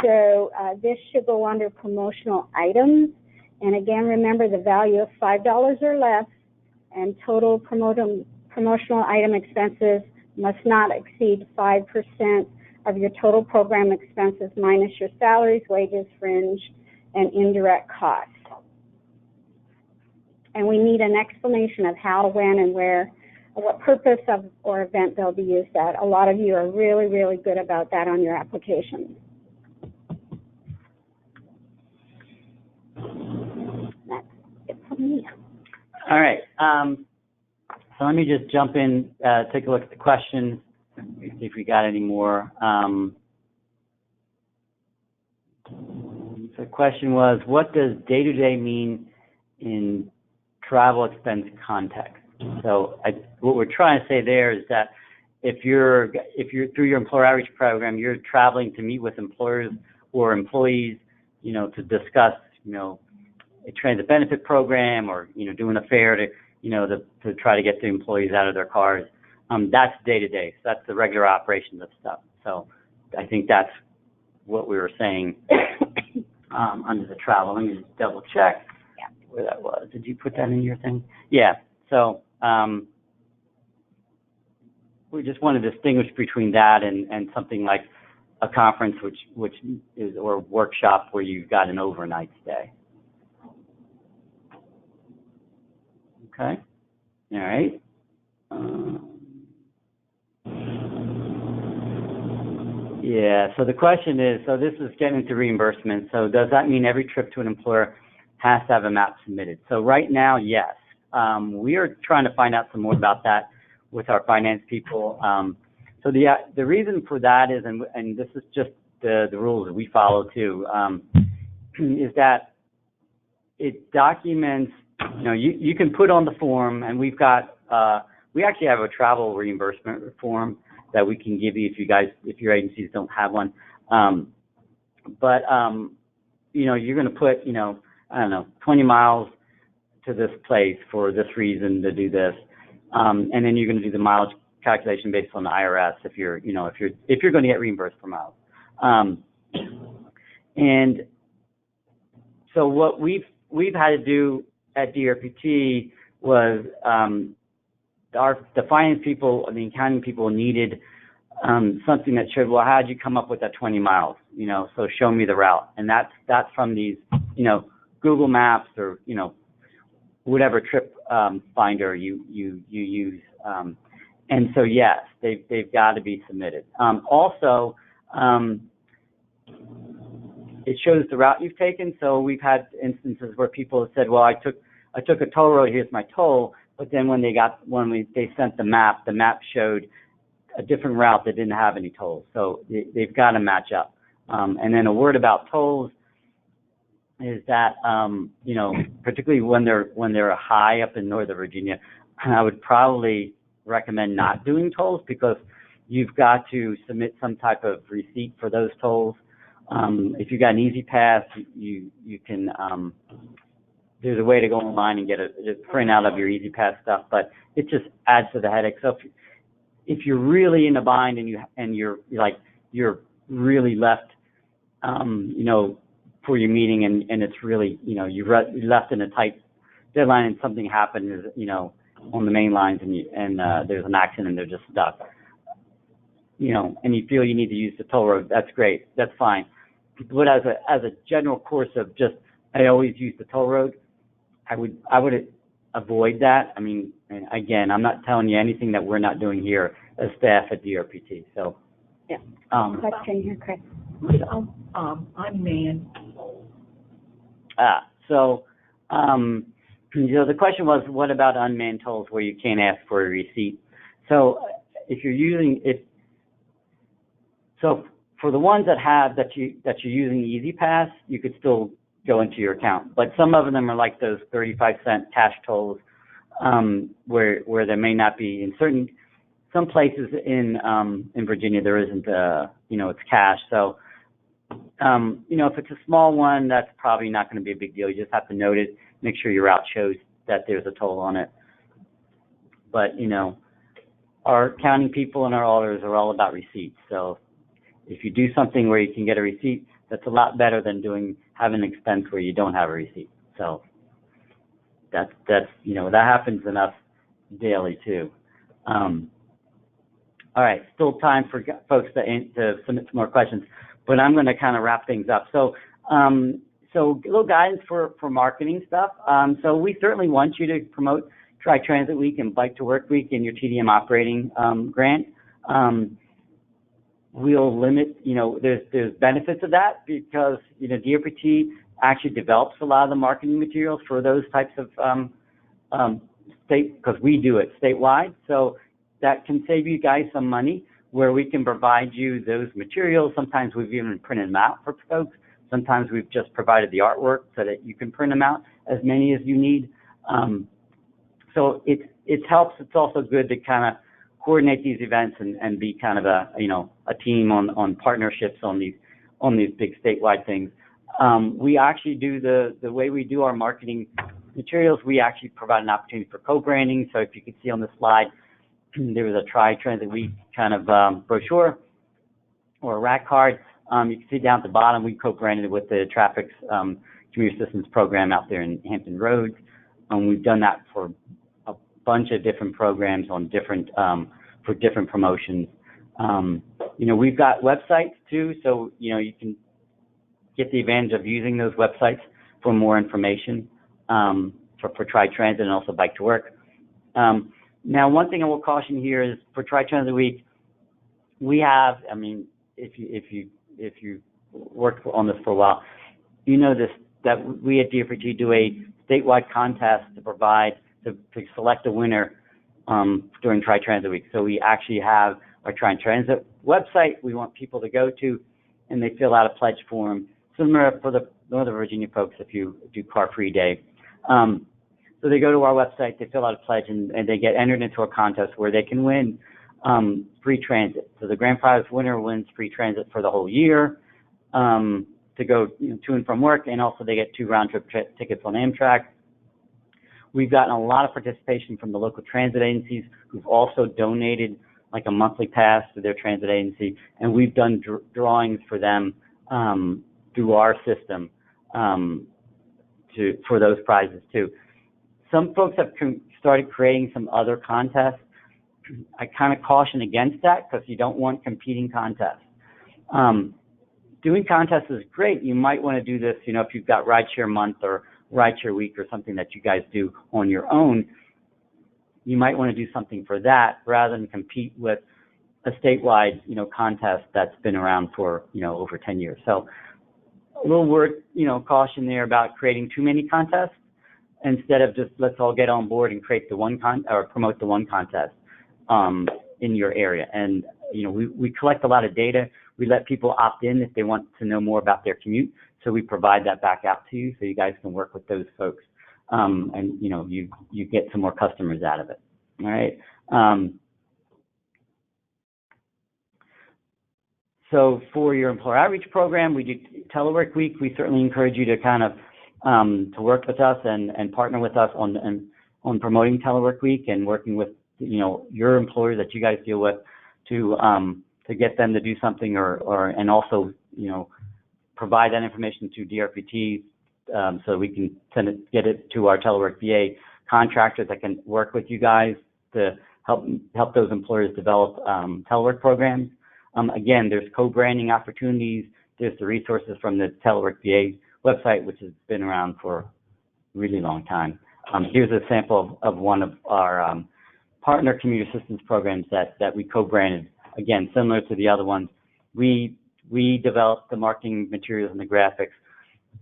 So this should go under promotional items. And again, remember the value of $5 or less, and total promotional item expenses must not exceed 5% of your total program expenses minus your salaries, wages, fringe, and indirect costs. And we need an explanation of how, when, and where, what purpose of or event they'll be used at. A lot of you are really, really good about that on your applications. That's it from me. All right. So let me just jump in, take a look at the questions, see if we got any more. The question was, what does day-to-day mean in travel expense context? So what we're trying to say there is that if you're through your employer outreach program, you're traveling to meet with employers or employees, to discuss, a transit benefit program, or doing a fair to try to get the employees out of their cars. That's day-to-day. So that's the regular operations of stuff. So I think that's what we were saying under the travel. Let me just double check where that was. Did you put that in your thing? Yeah. So we just want to distinguish between that and something like a conference, which is, or a workshop where you've got an overnight stay. Okay. All right. Yeah, so the question is, so this is getting into reimbursement. So does that mean every trip to an employer has to have a map submitted? So right now, yes. We are trying to find out some more about that with our finance people. So the reason for that is, and this is just the rules that we follow too, is that it documents you can put on the form, and we actually have a travel reimbursement form that we can give you if your agencies don't have one. But you're going to put, I don't know, 20 miles to this place for this reason to do this, and then you're going to do the mileage calculation based on the IRS if you're going to get reimbursed for miles. And so what we've had to do at DRPT was the finance people, the accounting people needed something that showed, well, how did you come up with that 20 miles? So show me the route, and that's from these, Google Maps or whatever trip finder you use. And so yes, they've got to be submitted. Also, it shows the route you've taken. So we've had instances where people have said, well, I took a toll road, here's my toll. But then when they sent the map showed a different route that didn't have any tolls. So they've got to match up. And then a word about tolls is that, particularly when they're high up in Northern Virginia, I would probably recommend not doing tolls because you've got to submit some type of receipt for those tolls. If you got an Easy Pass, you can, there's a way to go online and get a printout of your Easy Pass stuff, but it just adds to the headache. So if you're really in a bind and you're really left, for your meeting and it's really, you're left in a tight deadline and something happened, on the main lines and there's an accident and they're just stuck, and you feel you need to use the toll road, that's great, that's fine. But as a general course of just, I always use the toll road, I would avoid that. I mean, and again, I'm not telling you anything that we're not doing here as staff at DRPT. So, yeah. Question here, Chris. Unmanned. So the question was, what about unmanned tolls where you can't ask for a receipt? So if you're using it, so for the ones that you're using Easy Pass, you could still go into your account. But some of them are like those 35-cent cash tolls, where there may not be in some places in Virginia there isn't it's cash. So if it's a small one, that's probably not going to be a big deal. You just have to note it, make sure your route shows that there's a toll on it. But our accounting people and our auditors are all about receipts. So if you do something where you can get a receipt, that's a lot better than having an expense where you don't have a receipt. So that's that happens enough daily too. All right, still time for folks to submit some more questions, but I'm going to kind of wrap things up. So a little guidance for marketing stuff. So we certainly want you to promote Tri-Transit Week and Bike to Work Week in your TDM operating grant. We'll limit, there's benefits of that because, DRPT actually develops a lot of the marketing materials for those types of because we do it statewide. So that can save you guys some money where we can provide you those materials. Sometimes we've even printed them out for folks. Sometimes we've just provided the artwork so that you can print them out, as many as you need. So it helps. It's also good to kind of coordinate these events and be kind of a team on partnerships on these big statewide things. We actually do the way we do our marketing materials. We actually provide an opportunity for co-branding. So if you can see on the slide, there was a Tri-Transit Week kind of brochure or a rack card. You can see down at the bottom, we co-branded with the Traffic's Community Assistance Program out there in Hampton Roads. We've done that for a bunch of different programs on for different promotions. We've got websites too, so you can get the advantage of using those websites for more information for Tri-Transit and also Bike to Work. Now, one thing I will caution here is for Tri-Transit Week, we have, if you worked on this for a while, that we at DRPT do a statewide contest to select a winner during Tri-Transit Week. So we actually have our Tri-Transit website we want people to go to, and they fill out a pledge form, similar for the Northern Virginia folks if you do Car Free Day. So they go to our website, they fill out a pledge, and they get entered into a contest where they can win free transit. So the grand prize winner wins free transit for the whole year to go to and from work, and also they get 2 round-trip tickets on Amtrak. We've gotten a lot of participation from the local transit agencies who've also donated like a monthly pass to their transit agency, and we've done drawings for them through our system for those prizes too. Some folks have started creating some other contests. I kind of caution against that because you don't want competing contests. Doing contests is great. You might want to do this, if you've got Rideshare Month or Rideshare Week or something that you guys do on your own. You might want to do something for that rather than compete with a statewide, contest that's been around for, over 10 years. So a little word, caution there about creating too many contests instead of just let's all get on board and create the one promote the one contest in your area. And we collect a lot of data. We let people opt in if they want to know more about their commute. So we provide that back out to you so you guys can work with those folks. And you get some more customers out of it. All right. So for your employer outreach program, we do Telework Week. We certainly encourage you to kind of to work with us and partner with us on promoting Telework Week and working with your employers that you guys deal with to get them to do something and also provide that information to DRPT so we can get it to our Telework VA contractors that can work with you guys to help those employers develop telework programs. Again, there's co-branding opportunities. There's the resources from the Telework VA website, which has been around for a really long time. Here's a sample of one of our partner community assistance programs that we co-branded. Again, similar to the other ones, we developed the marketing materials and the graphics.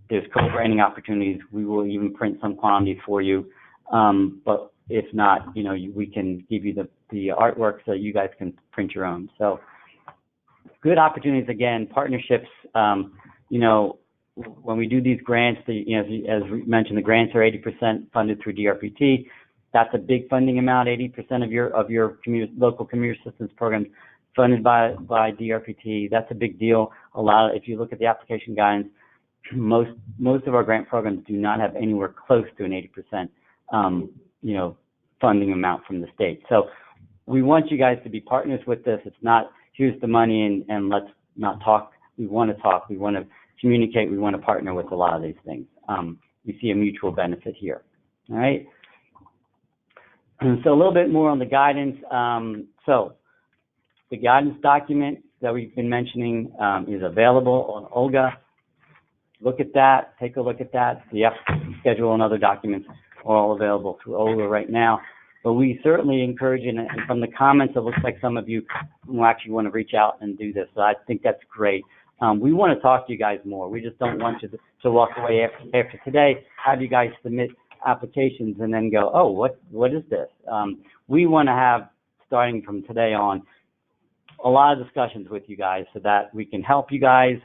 There's co-branding opportunities. We will even print some quantities for you. But if not, we can give you the artwork so you guys can print your own. So good opportunities, again, partnerships. When we do these grants, as we mentioned, the grants are 80% funded through DRPT. That's a big funding amount. 80% of your local community assistance programs funded by DRPT. That's a big deal. If you look at the application guidance, most of our grant programs do not have anywhere close to an 80% funding amount from the state. So we want you guys to be partners with this. It's not here's the money and let's not talk. We want to talk. We want to communicate. We want to partner with a lot of these things. We see a mutual benefit here. All right. And so a little bit more on the guidance. So the guidance document that we've been mentioning is available on Olga. Look at that. Take a look at that. The schedule and other documents are all available through Olga right now. But we certainly encourage you, and from the comments, it looks like some of you will actually want to reach out and do this. So I think that's great. We want to talk to you guys more. We just don't want you to walk away after today, have you guys submit applications and then go, oh, what is this? We want to have, starting from today on, a lot of discussions with you guys so that we can help you guys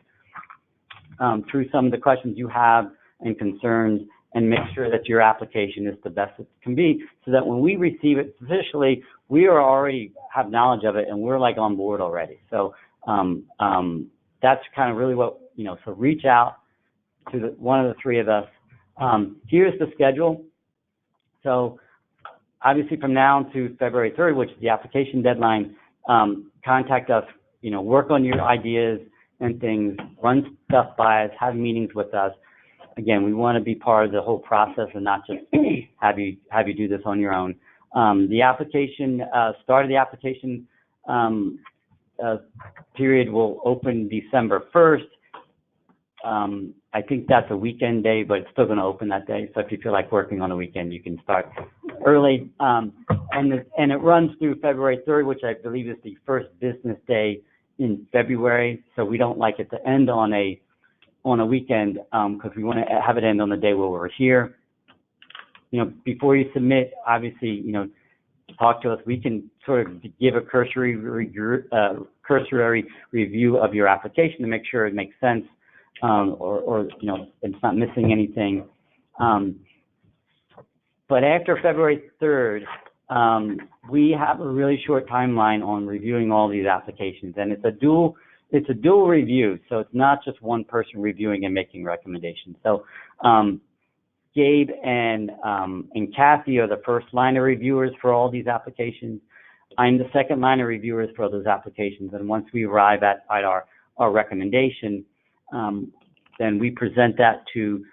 through some of the questions you have and concerns, and make sure that your application is the best it can be, so that when we receive it officially, we are already have knowledge of it and we're like on board already. So that's kind of really what, so reach out to one of the three of us. Here's the schedule. So obviously from now to February 3rd, which is the application deadline, contact us, work on your ideas and things, run stuff by us, have meetings with us. Again, we want to be part of the whole process and not just have you do this on your own. The application, start of the application period will open December 1st. I think that's a weekend day, but it's still going to open that day. So if you feel like working on a weekend, you can start early. And it runs through February 3rd, which I believe is the first business day in February. So we don't like it to end on a weekend because we want to have it end on the day where we're here. Before you submit, obviously, talk to us. We can sort of give a cursory review of your application to make sure it makes sense, or it's not missing anything. But but after February 3rd, we have a really short timeline on reviewing all these applications, and it's a dual review, so it's not just one person reviewing and making recommendations. So Gabe and Kathy are the first line of reviewers for all these applications. I'm the second line of reviewers for those applications, and once we arrive at our recommendation, then we present that to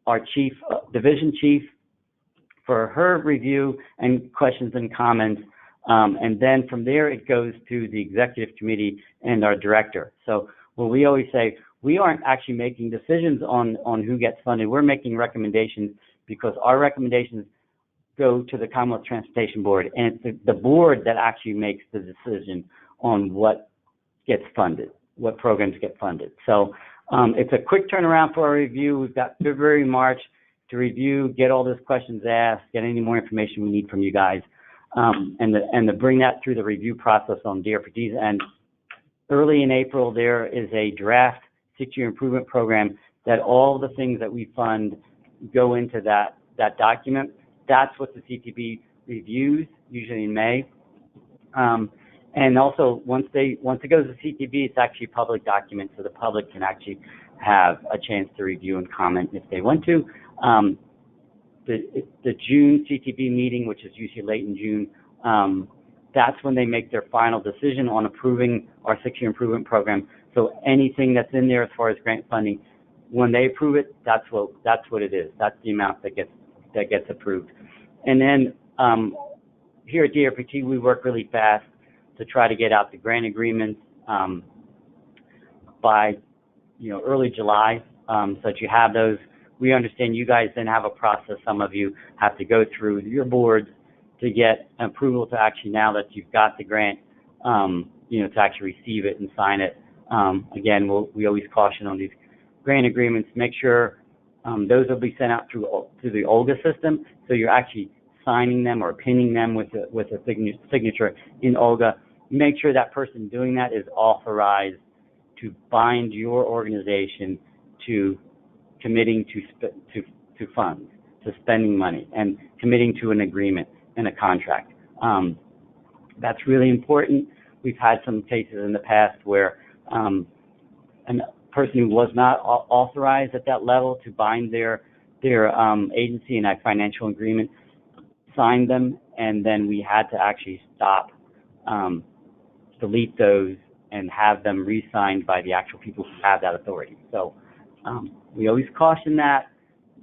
our division chief for her review and questions and comments, and then from there it goes to the executive committee and our director. So what we always say, we aren't actually making decisions on who gets funded. We're making recommendations because our recommendations go to the Commonwealth Transportation Board, and it's the board that actually makes the decision on what gets funded, what programs get funded. So it's a quick turnaround for our review. We've got February, March to review, get all those questions asked, get any more information we need from you guys, and to bring that through the review process on DRPTs. And early in April, there is a draft 6-year improvement program that all the things that we fund go into that document. That's what the CTB reviews, usually in May. And also, once it goes to CTB, it's actually a public document, so the public can actually have a chance to review and comment if they want to. The June CTB meeting, which is usually late in June, that's when they make their final decision on approving our 6-year improvement program. So anything that's in there as far as grant funding, when they approve it, that's what it is. That's the amount that gets approved. And then here at DRPT, we work really fast to try to get out the grant agreements by early July, so that you have those. We understand you guys then have a process. Some of you have to go through your boards to get approval to actually, now that you've got the grant, to actually receive it and sign it. Again, we always caution on these grant agreements. Make sure those will be sent out through the Olga system, so you're actually signing them or pinning them with a signature in Olga. Make sure that person doing that is authorized to bind your organization to committing to funds, to spending money, and committing to an agreement and a contract. That's really important. We've had some cases in the past where a person who was not authorized at that level to bind their agency in a financial agreement signed them, and then we had to actually stop, delete those, and have them re-signed by the actual people who have that authority. So we always caution that.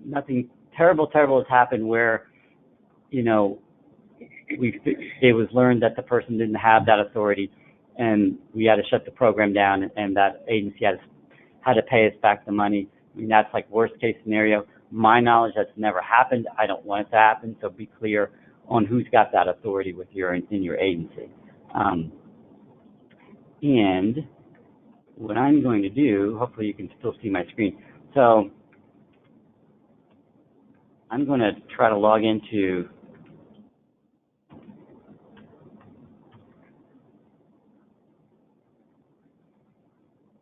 Nothing terrible has happened where, it was learned that the person didn't have that authority, and we had to shut the program down, and that agency had to pay us back the money. I mean, that's like worst case scenario. My knowledge, that's never happened. I don't want it to happen, so be clear on who's got that authority in your agency. And what I'm going to do, hopefully you can still see my screen. So I'm going to try to log into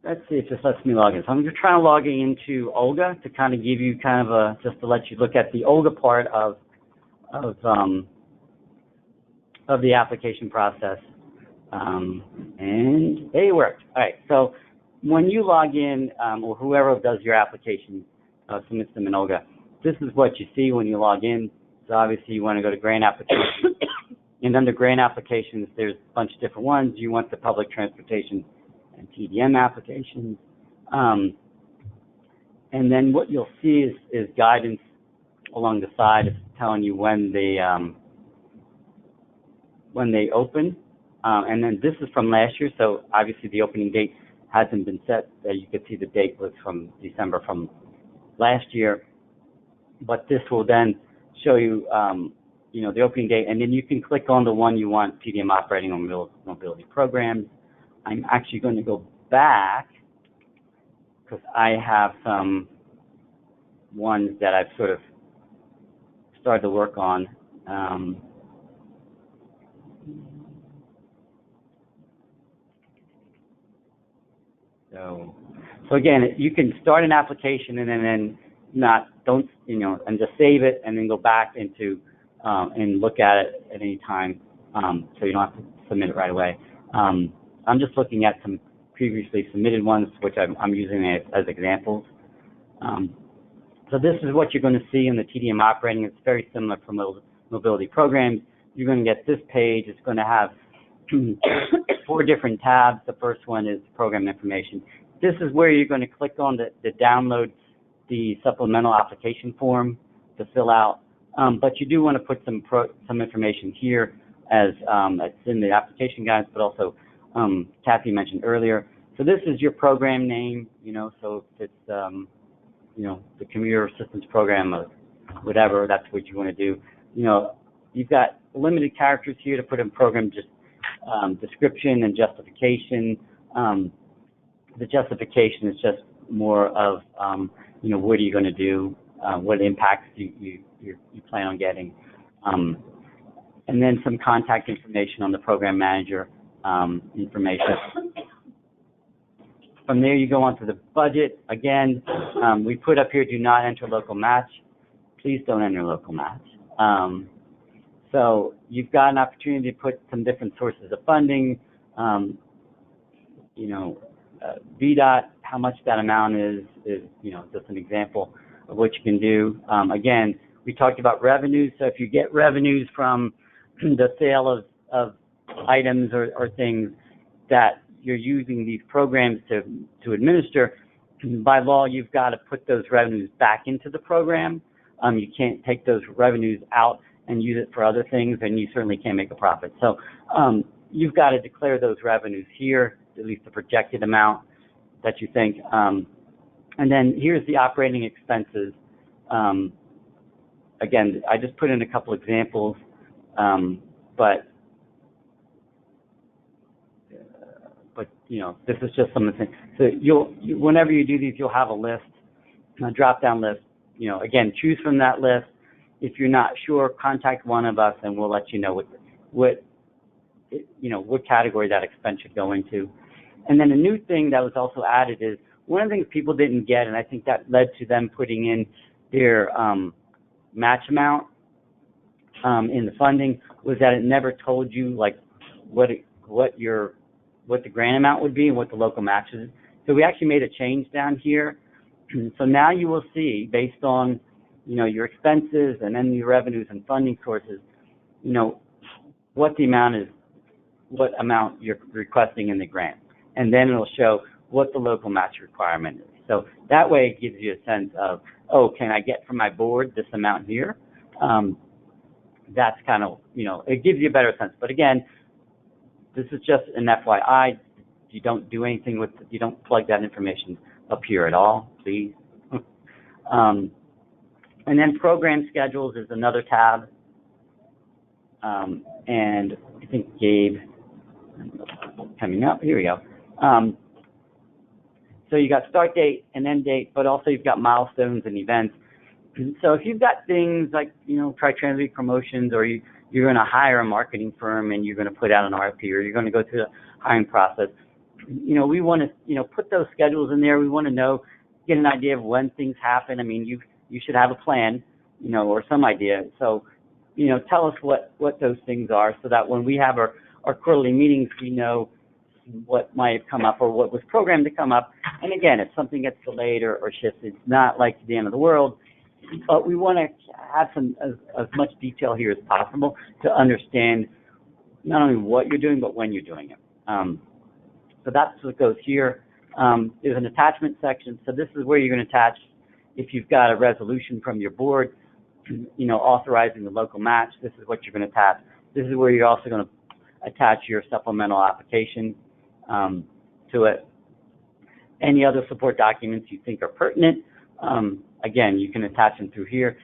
let's see if this lets me log in. So I'm just trying to log into Olga to kind of give you just to let you look at the Olga part of the application process. And it worked. All right. So when you log in, or whoever does your application submits them in Olga, this is what you see when you log in. So obviously you want to go to grant applications. And under grant applications, there's a bunch of different ones. You want the public transportation and TDM applications. And then what you'll see is guidance along the side telling you when they open. And then this is from last year, so obviously the opening date hasn't been set. You could see the date was from December from last year. But this will then show you, the opening date, and then you can click on the one you want, TDM Operating Mobility Programs. I'm actually going to go back because I have some ones that I've sort of started to work on. So again, you can start an application and then and just save it and then go back into and look at it at any time, so you don't have to submit it right away. I'm just looking at some previously submitted ones, which I'm using as examples. So this is what you're going to see in the TDM operating. It's very similar for mobility programs. You're going to get this page. It's going to have 4 different tabs. The first one is program information. This is where you're going to click on to download the supplemental application form to fill out. But you do want to put some information here as it's in the application guides, but also Kathy mentioned earlier. So this is your program name, so if it's, the commuter assistance program or whatever, that's what you want to do. You've got limited characters here to put in program description and justification. The justification is just more of, what are you going to do, what impacts you plan on getting, and then some contact information on the program manager information. From there, you go on to the budget. Again, we put up here, do not enter local match. Please don't enter local match. So you've got an opportunity to put some different sources of funding, VDOT, how much that amount is just an example of what you can do. Again, we talked about revenues. So if you get revenues from the sale of items or things that you're using these programs to administer, by law, you've got to put those revenues back into the program. You can't take those revenues out and use it for other things, and you certainly can't make a profit. So you've got to declare those revenues here, at least the projected amount that you think. And then here's the operating expenses. Again, I just put in a couple examples, but this is just some of the things. So whenever you do these, you'll have a list, a drop-down list. Again, choose from that list. If you're not sure, contact one of us, and we'll let you know what category that expense should go into. And then a new thing that was also added is one of the things people didn't get, and I think that led to them putting in their match amount in the funding, was that it never told you what the grant amount would be and what the local match is. So we actually made a change down here. So now you will see, based on your expenses and then your revenues and funding sources, what amount you're requesting in the grant. And then it'll show what the local match requirement is. So that way it gives you a sense of, can I get from my board this amount here? That's kind of, it gives you a better sense. But again, this is just an FYI. You don't do anything you don't plug that information up here at all, please. And then program schedules is another tab. And I think Gabe, coming up, here we go. So you got start date and end date, but also you've got milestones and events. So if you've got things like, tri-transit promotions, or you're going to hire a marketing firm and you're going to put out an RFP, or you're going to go through the hiring process, we want to, put those schedules in there. We want to get an idea of when things happen. I mean, you should have a plan, or some idea. So, tell us what those things are, so that when we have our quarterly meetings, we know what might have come up or what was programmed to come up. And again, if something gets delayed or shifted, it's not like the end of the world, but we want to have as much detail here as possible to understand not only what you're doing, but when you're doing it. So that's what goes here. There's an attachment section. So this is where you're going to attach, if you've got a resolution from your board, authorizing the local match, this is what you're going to attach. This is where you're also going to attach your supplemental application to it. Any other support documents you think are pertinent, again, you can attach them through here.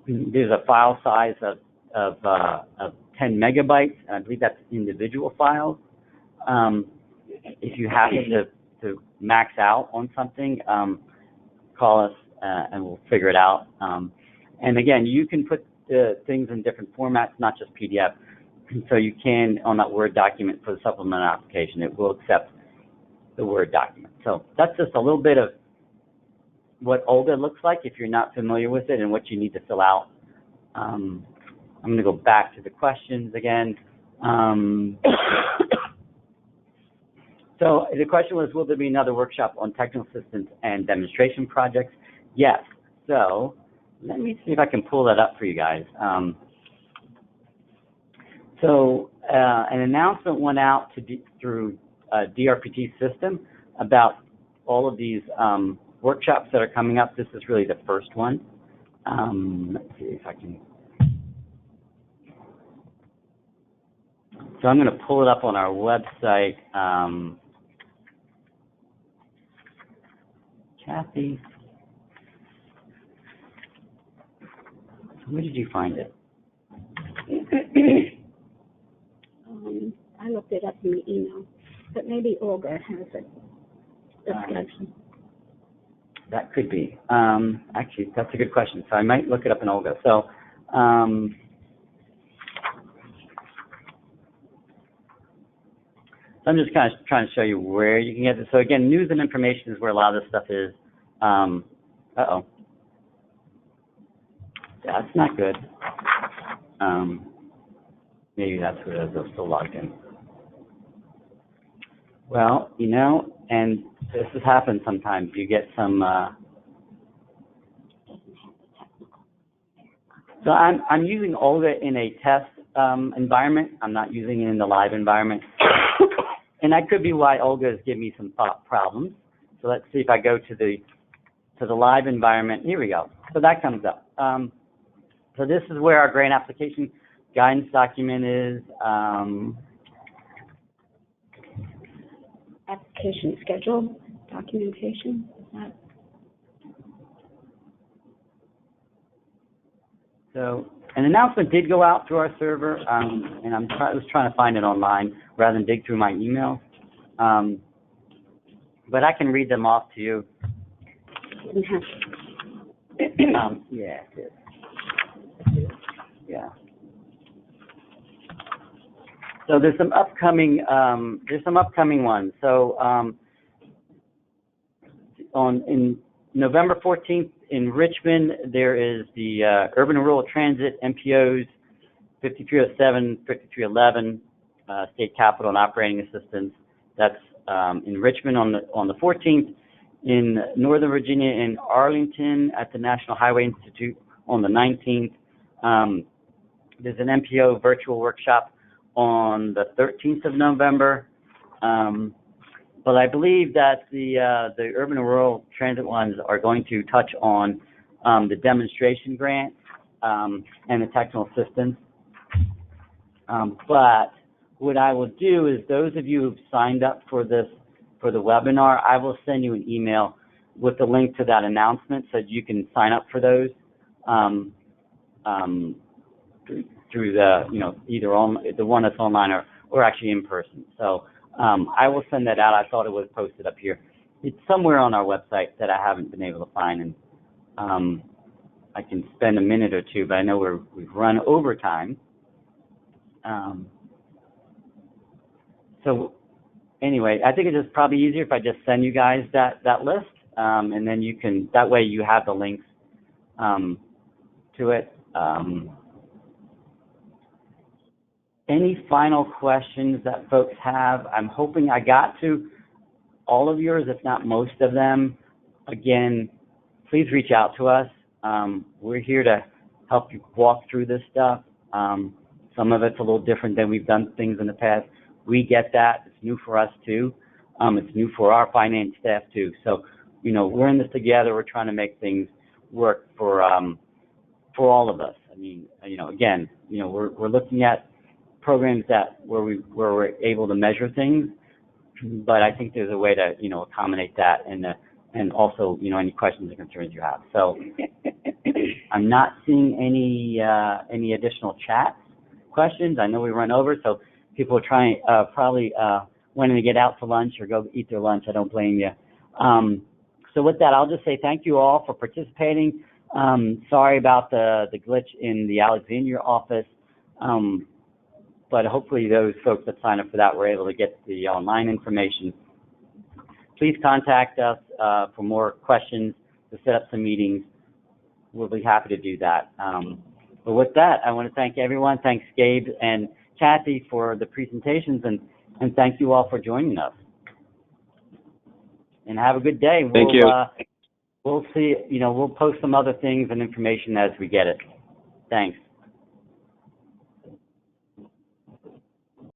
There's a file size of 10 megabytes, and I believe that's individual files. If you happen to max out on something, call us and we'll figure it out. And again, you can put things in different formats, not just PDF. So you can, on that Word document for the supplemental application, it will accept the Word document. So that's just a little bit of what OLGA looks like if you're not familiar with it, and what you need to fill out. I'm going to go back to the questions again. So the question was, will there be another workshop on technical assistance and demonstration projects? Yes. So let me see if I can pull that up for you guys. An announcement went out through DRPT system about all of these workshops that are coming up. This is really the first one. Let's see if I can. So I'm going to pull it up on our website. Kathy, where did you find it? I looked it up in the email, but maybe Olga has it. That could be. Actually, that's a good question. So I might look it up in Olga. So, I'm just kind of trying to show you where you can get this. So again, news and information is where a lot of this stuff is. Uh-oh. That's not good. Maybe that's where they're still logged in. Well, you know, and this has happened sometimes. You get some. So I'm using Olga in a test environment. I'm not using it in the live environment. And that could be why Olga is giving me some problems. So let's see if I go to the live environment. Here we go. So that comes up. So this is where our grant application guidance document is. Application schedule, documentation. So an announcement did go out through our server, and I was trying to find it online rather than dig through my email. But I can read them off to you. Yeah, it is. Yeah. So there's some upcoming ones. So in November 14th in Richmond, there is the Urban and Rural Transit MPOs 5307, 5311, State Capital and Operating Assistance. That's in Richmond on the 14th. In Northern Virginia, in Arlington, at the National Highway Institute on the 19th. There's an MPO virtual workshop on the 13th of November. But I believe that the urban and rural transit ones are going to touch on the demonstration grant and the technical assistance. But what I will do is those of you who've signed up for the webinar, I will send you an email with the link to that announcement so that you can sign up for those through the, either on the one that's online or actually in person. So I will send that out. I thought it was posted up here. It's somewhere on our website that I haven't been able to find, and I can spend a minute or two, but I know we've run over time. So anyway, I think it's just probably easier if I just send you guys that list, and then you can, that way you have the links to it. Any final questions that folks have? I'm hoping I got to all of yours, if not most of them. Again, please reach out to us. We're here to help you walk through this stuff. Some of it's a little different than we've done things in the past. We get that. It's new for us too. It's new for our finance staff too. So, we're in this together. We're trying to make things work for all of us. I mean, again, we're looking at programs where we're able to measure things, but I think there's a way to accommodate that and also any questions or concerns you have. So I'm not seeing any additional chat questions. I know we run over, so people are trying probably wanting to get out to lunch or go eat their lunch. I don't blame you. So with that, I'll just say thank you all for participating. Sorry about the glitch in the Alexandria office. But hopefully those folks that signed up for that were able to get the online information. Please contact us for more questions to set up some meetings. We'll be happy to do that. But with that, I want to thank everyone. Thanks, Gabe and Kathy, for the presentations, and thank you all for joining us. And have a good day. Thank you. We'll see, we'll post some other things and information as we get it. Thanks.